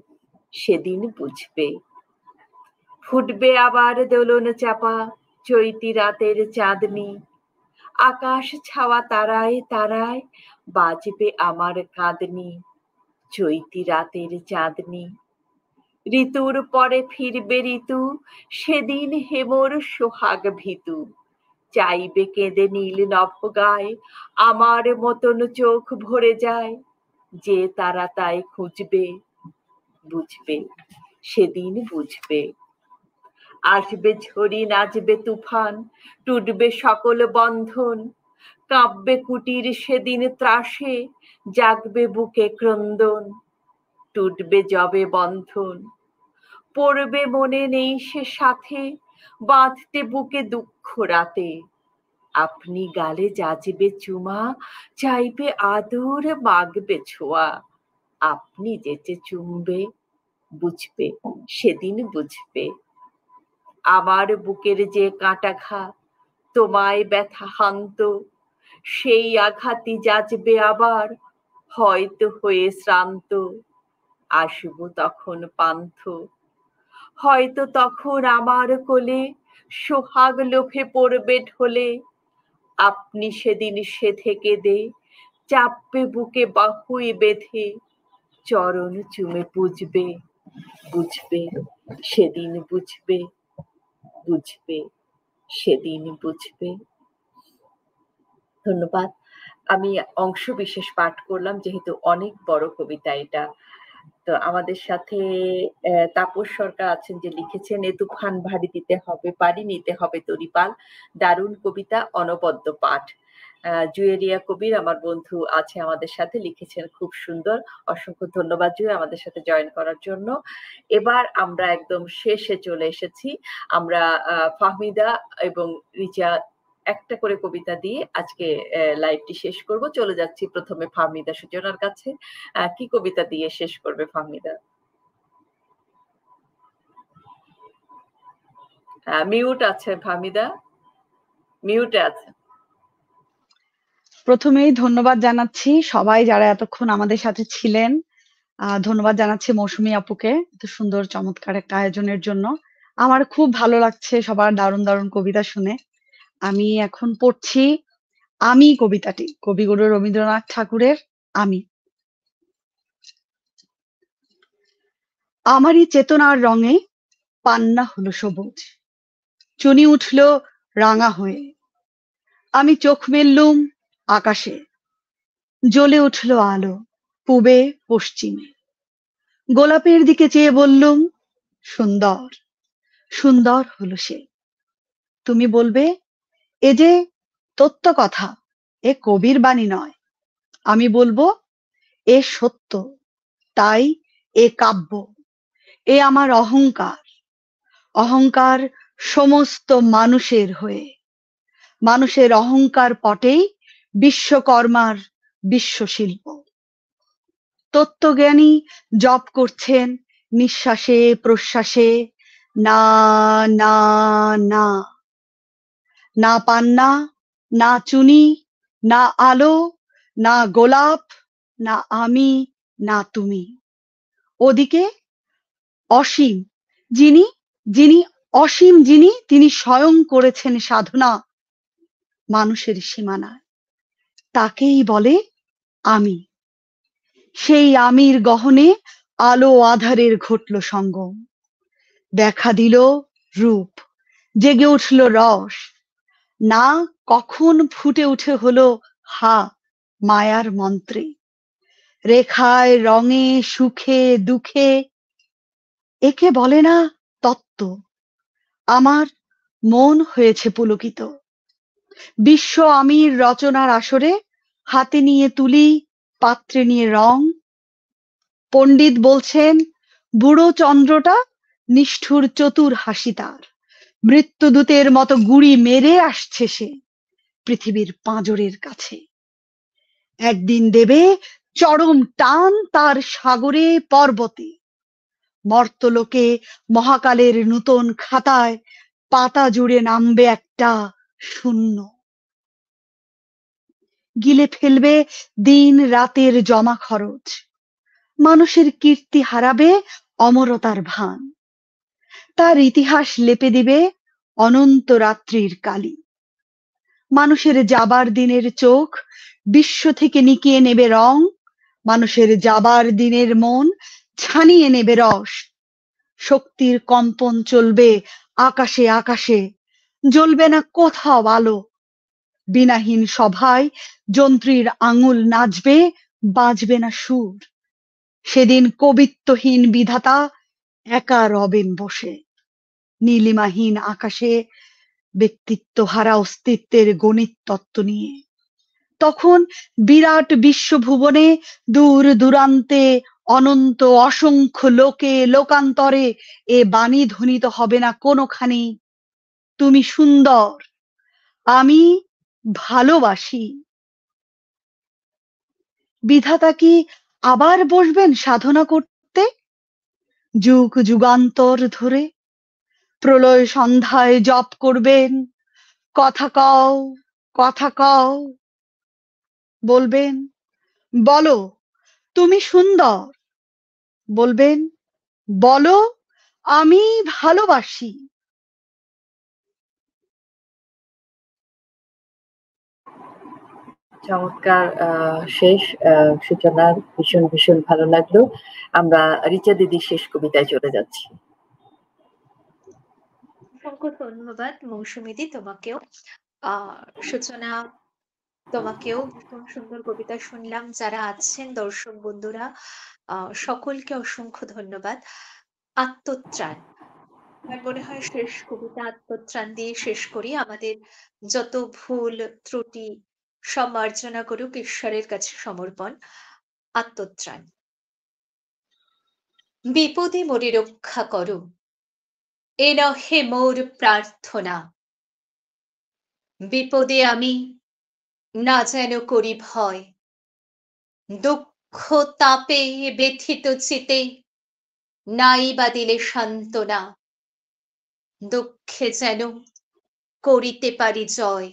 সেদিন বুঝবে। ফুটবে আবার দোলন চাপা চৈতি রাতের চাঁদনি, আকাশ ছাওয়া তারায় তারায় বাজবে আমার কাঁদনি, চৈতি রাতের চাঁদনি। ঋতুর পরে ফিরবে ঋতু, সেদিন হেমর সোহাগ ভীতু, চাইবে কেঁদে নীল নভ গায়, আমার মতন চোখ ভরে যায়। যে তারা তাই খুঁজবে, বুঝবে, সেদিন বুঝবে। আসবে ঝড়ি নাচবে তুফান, টুটবে সকল বন্ধন, কাঁপবে কুটির সেদিন ত্রাসে, জাগবে বুকে ক্রন্দন, টুটবে যবে বন্ধন। পড়বে মনে নেই সে সাথে, বাঁধতে বুকে দুঃখ রাতে। আপনি গালে যাচবে চুমা, চাইবে আদর মাগবে ছোঁয়া। আপনি যেচে চুমবে, বুঝবে, সেদিন বুঝবে। আমার বুকের যে কাঁটাঘাত তোমায় ব্যথা হান্ত, সেই আঘাতই যাচবে আবার, হয়তো হয়ে শ্রান্ত। আসব তখন পান্থ, হয়তো তখন আমার কোলে সোহাগ লোভে পড়বে ঢলে। আপনি সেদিন সে থেকে দে চাপবে বুকে বাহুই বেঁধে, চরণ চুমে পুজবে, বুঝবে সেদিন বুঝবে, বুঝবে সেদিন বুঝবে। ধন্যবাদ। আমি অংশ বিশেষ পাঠ করলাম যেহেতু অনেক বড় কবিতা এটা। তো আমাদের সাথে তাপস সরকার আছেন যে লিখেছেন, এ তুফান ভারী দিতে হবে পারি, নিতে হবে তরিপাল। দারুণ কবিতা, অনবদ্য পাঠ। জুয়েরিয়া কবির আমার বন্ধু আছে আমাদের সাথে, লিখেছেন খুব সুন্দর। অসংখ্য ধন্যবাদ জুয়ে আমাদের সাথে জয়েন করার জন্য। এবার আমরা একদম শেষে চলে এসেছি। আমরা ফাহমিদা এবং রিচা একটা করে কবিতা দিয়ে আজকে লাইভটি শেষ করব। চলে যাচ্ছি প্রথমে ফাহমিদা সূচনার কাছে। কি কবিতা দিয়ে শেষ করবে ফাহমিদা? মিউট আছে ফাহমিদা, মিউটে আছে। প্রথমেই ধন্যবাদ জানাচ্ছি সবাই যারা এতক্ষণ আমাদের সাথে ছিলেন। ধন্যবাদ জানাচ্ছি মৌসুমী আপুকে এত সুন্দর চমৎকার একটা আয়োজনের জন্য। আমার খুব ভালো লাগছে সবার দারুণ দারুণ কবিতা শুনে। আমি এখন পড়ছি আমি কবিতাটি, কবিগুরু রবীন্দ্রনাথ ঠাকুরের আমি। আমারই চেতনার রঙে পান্না হলো সবুজ, চুনি উঠল রাঙা হয়ে। আমি চোখ মেললুম আকাশে, জ্বলে উঠল আলো পূবে পশ্চিমে। গোলাপের দিকে চেয়ে বললুম সুন্দর, সুন্দর হলো সে। তুমি বলবে এ যে তত্ত্ব কথা, এ কবির বাণী নয়। আমি বলবো এ সত্য, তাই এ কাব্য। এ আমার অহংকার, অহংকার সমস্ত মানুষের হয়ে। মানুষের অহংকার পটেই বিশ্বকর্মার বিশ্বশিল্প। তত্ত্বজ্ঞানী জপ করছেন নিঃশ্বাসে প্রশ্বাসে, না না না। না পান্না, না চুনি, না আলো, না গোলাপ, না আমি, না তুমি। ওদিকে অসীম, যিনি যিনি অসীম, যিনি তিনি স্বয়ং করেছেন সাধনা মানুষের সীমানায়, তাকেই বলে আমি। সেই আমির গহনে আলো আধারের ঘটল সঙ্গম। দেখা দিল রূপ, জেগে উঠল রস। না কখন ফুটে উঠে হলো হা মায়ার মন্ত্রে, রেখায় রঙে সুখে দুঃখে। একে বলে না তত্ত্ব। আমার মন হয়েছে পুলকিত। বিশ্ব আমির রচনার আসরে হাতে নিয়ে তুলি, পাত্রে নিয়ে রং। পণ্ডিত বলছেন বুড়ো চন্দ্রটা নিষ্ঠুর চতুর হাসি তার, মৃত্যুদূতের মতো গুড়ি মেরে আসছে সে পৃথিবীর পাঁজরের কাছে। একদিন দেবে চরম টান তার সাগরে পর্বতে। মর্তলোকে মহাকালের নূতন খাতায় পাতা জুড়ে নামবে একটা শূন্য। গিলে ফেলবে দিন রাতের জমা খরচ। মানুষের কীর্তি হারাবে অমরতার ভান। তার ইতিহাস লেপে দিবে অনন্ত রাত্রির কালি। মানুষের যাবার দিনের চোখ বিশ্ব থেকে নিকিয়ে নেবে রং। মানুষের যাবার দিনের মন ছানিয়ে নেবে রস। শক্তির কম্পন চলবে আকাশে আকাশে, জ্বলবে না কোথাও আলো। বিনাহীন সভায় যন্ত্রীর আঙুল নাচবে, বাজবে না সুর। সেদিন কবিত্বহীন বিধাতা একা রবেন বসে নীলিমাহীন আকাশে, ব্যক্তিত্ব হারা অস্তিত্বের গণিত তত্ত্ব নিয়ে। তখন বিরাট বিশ্বভুবনে দূর দূরান্তে অনন্ত অসংখ্য লোকে লোকান্তরে এ বাণী ধ্বনিত হবে না কোনোখানি, তুমি সুন্দর, আমি ভালোবাসি। বিধাতা কি আবার বসবেন সাধনা করতে যুগ যুগান্তর ধরে? প্রলয় সন্ধ্যায় জপ করবেন, কথা কও, কথা কও, বলবেন বলো তুমি সুন্দর, বলবেন বলো আমি ভালোবাসি। চমৎকার শেষ সূচনার ভীষণ ভীষণ ভালো লাগলো। আমরা রিচা দিদির শেষ কবিতায় চলে যাচ্ছি। অসংখ্য ধন্যবাদ মৌসুমীদি তোমাকেও। সূচনা, তোমাকেও ভীষণ সুন্দর কবিতা শুনলাম। যারা আছেন দর্শক বন্ধুরা, সকলকে অসংখ্য ধন্যবাদ। আত্মত্রাণ, আমার মনে হয় শেষ কবিতা আত্মত্রাণ দিয়ে শেষ করি। আমাদের যত ভুল ত্রুটি সব মার্জনা করুক ঈশ্বরের কাছে সমর্পণ। আত্মত্রাণ। বিপদে মোরে রক্ষা করো, এ নহে মোর প্রার্থনা। বিপদে আমি না যেন করি ভয়, দুঃখ তাপে ব্যথিত চিতে নাই বা দিলে সান্ত্বনা। দুঃখে যেন করিতে পারি জয়,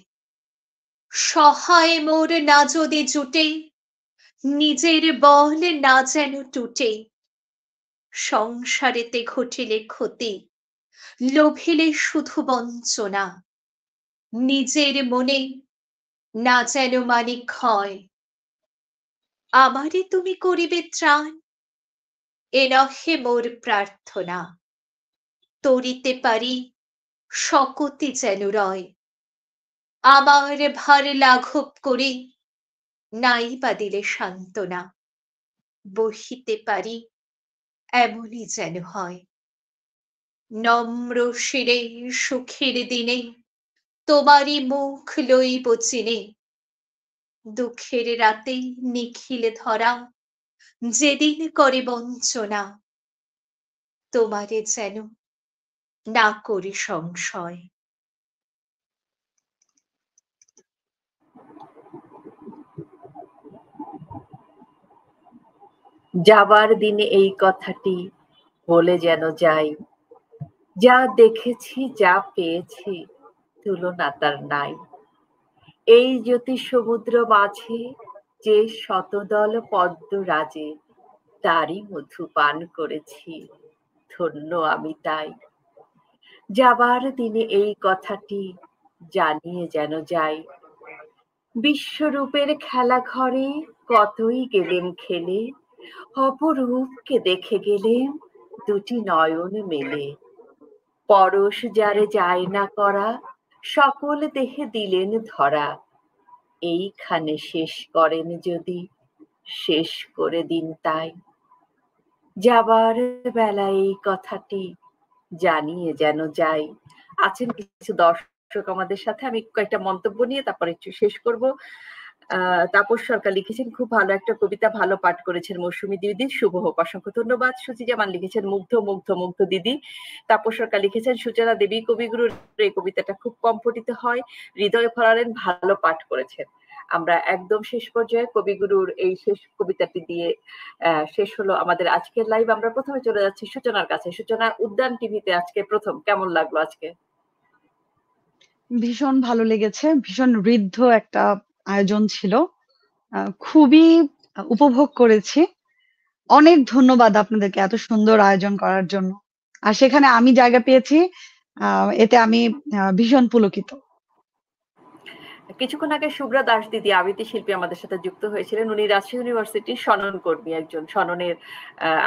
সহায় মোর না যদি জুটে, নিজের বল না যেন টুটে। সংসারেতে ঘটিলে ক্ষতি, লোভিলে শুধু বঞ্চনা। নিজের মনে না যেন মানি ক্ষয়, আমারে তুমি করিবে ত্রাণ, এ নহে মোর প্রার্থনা। তরিতে পারি শকতি যেন রয়, আমার ভার লাঘব করে নাই বা দিলে সান্ত্বনা। বহিতে পারি এমনই যেন হয়, নম্র শিরে সুখের দিনে তোমারই মুখ লইব চিনে। দুঃখের রাতে নিখিলে ধরা, যেদিন করে বঞ্চনা। তোমারে যেন না করি সংশয়। যাবার দিনে এই কথাটি বলে যেন যাই, যা দেখেছি যা পেয়েছি তুলনা তার নাই। এই জ্যোতি সমুদ্র মাঝে যে শতদল পদ্ম রাজে, তারই মধু পান করেছি, ধন্য আমি তাই। যাবার দিনে এই কথাটি জানিয়ে যেন যাই, বিশ্বরূপের খেলা ঘরে কতই গেলেম খেলে, অপরূপকে দেখে গেলেম দুটি নয়ন মেলে। পরশ যারে যায় না করা, সকল দেহে দিলেন ধরা। এইখানে শেষ করেন যদি, শেষ করে দিন তাই। যাবার বেলা এই কথাটি জানিয়ে যেন যাই। আছেন কিছু দর্শক আমাদের সাথে, আমি কয়েকটা মন্তব্য নিয়ে তারপরে একটু শেষ করব। তাপস সরকার লিখেছেন খুব ভালো একটা কবিতা, ভালো পাঠ করেছেন মৌসুমী দিদি, শুভ হোক। অসংখ্য ধন্যবাদ। সুচি জামান লিখেছেন মুগ্ধ মুগ্ধ মুগ্ধ দিদি। তাপস সরকার লিখেছেন সূচনা দেবী কবিগুরুর এই কবিতাটা খুব কম পঠিত হয়, হৃদয়ে ফলালেন, ভালো পাঠ করেছেন। আমরা একদম শেষ পর্যায়ে কবিগুরুর এই শেষ কবিতাটি দিয়ে শেষ হলো আমাদের আজকের লাইভ। আমরা প্রথমে চলে যাচ্ছি সূচনার কাছে। সূচনা, উদ্যান টিভিতে আজকে প্রথম, কেমন লাগলো আজকে? ভীষণ ভালো লেগেছে, ভীষণ ঋদ্ধ একটা আয়োজন ছিল, খুবই উপভোগ করেছি। অনেক ধন্যবাদ আপনাদেরকে এত সুন্দর আয়োজন করার জন্য। আর সেখানে আমি জায়গা পেয়েছি, এতে আমি ভীষণ পুলকিত। কিছুক্ষণ আগে শুভ্রা দাস দিদি আবৃত্তি শিল্পী আমাদের সাথে যুক্ত হয়েছিলেন। উনি রাজশাহী ইউনিভার্সিটির সনন কর্মী, একজন সননের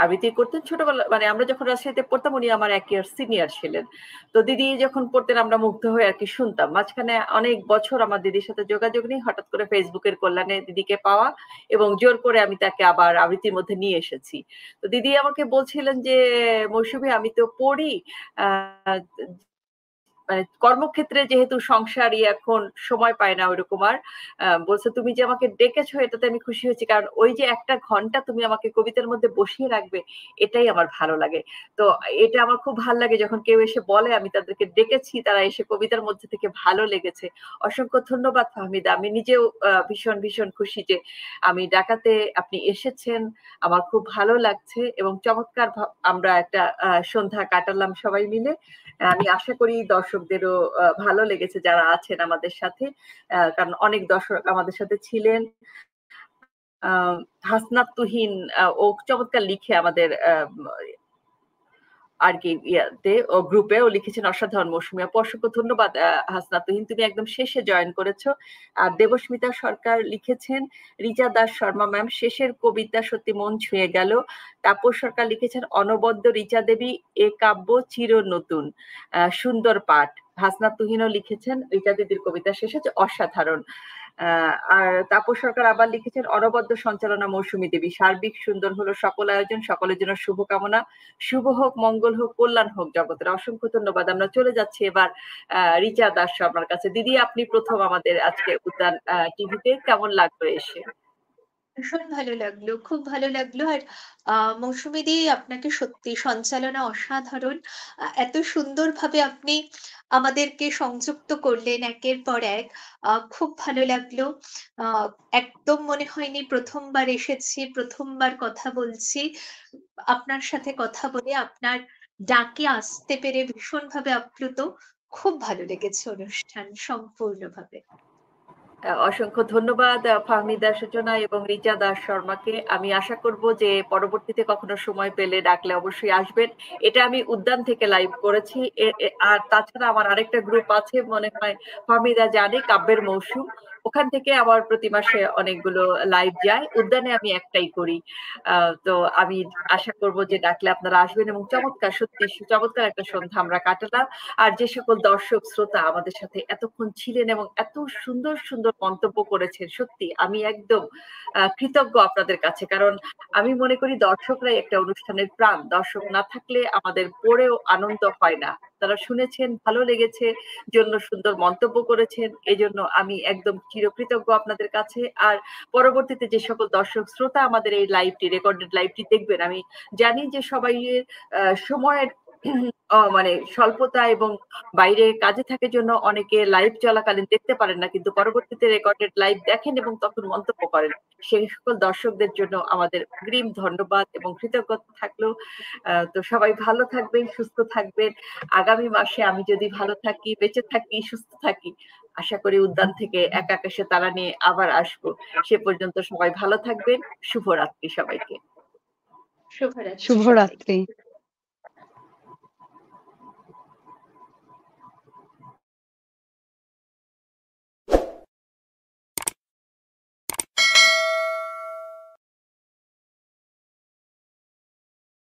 আবৃত্তি করতেন ছোটবেলা, মানে আমরা যখন রাজশাহীতে পড়তাম উনি আমার 1 ইয়ার সিনিয়র ছিলেন। তো দিদি যখন পড়তেন আমরা মুগ্ধ হয়ে আর কি শুনতাম। মাঝখানে অনেক বছর আমার দিদির সাথে যোগাযোগ নেই, হঠাৎ করে ফেসবুকের কল্যাণে দিদিকে পাওয়া এবং জোর করে আমি তাকে আবার আবৃত্তির মধ্যে নিয়ে এসেছি। তো দিদি আমাকে বলছিলেন যে মৌসুমী আমি তো পড়ি, মানে কর্মক্ষেত্রে যেহেতু সংসারই এখন সময় পায় না ওইরকম আর বলছে তুমি যে আমাকে ডেকেছো এটাতে আমি খুশি হয়েছি, কারণ ওই যে একটা ঘন্টা তুমি আমাকে কবিতার মধ্যে বসিয়ে রাখবে এটাই আমার ভালো লাগে। তো এটা আমার খুব ভালো লাগে যখন কেউ এসে বলে আমি তাদেরকে ডেকেছি, তারা এসে কবিতার মধ্যে থেকে ভালো লেগেছে। অসংখ্য ধন্যবাদ ফাহমিদা, আমি নিজেও ভীষণ ভীষণ খুশি যে আমি ডাকাতে আপনি এসেছেন, আমার খুব ভালো লাগছে এবং চমৎকার আমরা একটা সন্ধ্যা কাটালাম সবাই মিলে। আমি আশা করি দর্শকদেরও ভালো লেগেছে যারা আছেন আমাদের সাথে, কারণ অনেক দর্শক আমাদের সাথে ছিলেন। হাসনাত তুহিন ও চমৎকার লিখে আমাদের আর কি ইয়াতে ও গ্রুপে ও লিখেছেন অসাধারণ মৌসুমী আপু, অসংখ্য ধন্যবাদ হাসনাত তুহিন, তুমি একদম শেষে জয়েন করেছো। আর দেবস্মিতা সরকার লিখেছেন রিচা দাস শর্মা ম্যাম শেষের কবিতা সত্যি মন ছুঁয়ে গেল। তাপস সরকার লিখেছেন অনবদ্য রিচা দেবী এ কাব্য চির নতুন, সুন্দর পাঠ। হাসনাত তুহিনও লিখেছেন রিচা দিদির কবিতা শেষে অসাধারণ। আর তাপস সরকার আবার লিখেছেন অনবদ্য সঞ্চালনা মৌসুমী দেবী, সার্বিক সুন্দর হলো সকল আয়োজন, সকলের জন্য শুভকামনা, শুভ হোক মঙ্গল হোক কল্যাণ হোক জগতের। অসংখ্য ধন্যবাদ। আমরা চলে যাচ্ছি এবার রিচা দাস শর্মার কাছে। দিদি আপনি প্রথম আমাদের আজকে উদ্যান টিভিতে, কেমন লাগলো এসে? ভীষণ ভালো লাগলো, খুব ভালো লাগলো। আর মৌসুমী দি আপনাকে সত্যি সঞ্চালনা অসাধারণ। এত সুন্দরভাবে আপনি আমাদেরকে সংযুক্ত করলেন একের পর এক, খুব ভালো লাগলো। আহ একদম মনে হয়নি প্রথমবার এসেছি, প্রথমবার কথা বলছি। আপনার সাথে কথা বলে, আপনার ডাকে আসতে পেরে ভীষণভাবে আপ্লুত। খুব ভালো লেগেছে অনুষ্ঠান সম্পূর্ণভাবে। অসংখ্য ধন্যবাদ ফাহমিদা সূচনা এবং রিচা দাস শর্মাকে। আমি আশা করব যে পরবর্তীতে কখনো সময় পেলে ডাকলে অবশ্যই আসবেন। এটা আমি উদ্যান থেকে লাইভ করেছি। আর তাছাড়া আমার আরেকটা গ্রুপ আছে, মনে হয় ফাহমিদা জানে, কাব্যের মৌসুম, ওখান থেকে আমার প্রতি মাসে অনেকগুলো লাইভ যায়। উদ্যানে আমি একটাই করি। তো আমি আশা করব যে ডাকলে আপনারা আসবেন এবং চমৎকার, সত্যি চমৎকার একটা সন্ধ্যা আমরা কাটালাম। আর যে সকল দর্শক শ্রোতা আমাদের সাথে এতক্ষণ ছিলেন এবং এত সুন্দর সুন্দর মন্তব্য করেছেন, সত্যি আমি একদম কৃতজ্ঞ আপনাদের কাছে, কারণ আমি মনে করি দর্শকরাই একটা অনুষ্ঠানের প্রাণ। দর্শক না থাকলে আমাদের পড়েও আনন্দ হয় না। তারা শুনেছেন, ভালো লেগেছে জন্য সুন্দর মন্তব্য করেছেন, এজন্য আমি একদম চিরকৃতজ্ঞ আপনাদের কাছে। আর পরবর্তীতে যে সকল দর্শক শ্রোতা আমাদের এই লাইভটি, রেকর্ডেড লাইভটি দেখবেন, আমি জানি যে সবাই সময়ের মানে স্বল্পতা এবং বাইরে কাজে থাকার জন্য অনেকে লাইভ চলাকালীন দেখতে পারেন না, কিন্তু পরবর্তীতে রেকর্ডেড লাইভ দেখেন এবং তখন মন্তব্য করেন। সেই সকল দর্শকদের জন্য আমাদের অগ্রিম ধন্যবাদ এবং কৃতজ্ঞতা থাকলো। তো সবাই ভালো থাকবেন, সুস্থ থাকবেন। আগামী মাসে আমি যদি ভালো থাকি, বেঁচে থাকি, সুস্থ থাকি, আশা করি উদ্যান থেকে এক আকাশে তারা নিয়ে আবার আসবো। সে পর্যন্ত সবাই ভালো থাকবেন। শুভরাত্রি সবাইকে। শুভরাত্রি সবাইকে। শুভরাত্রি।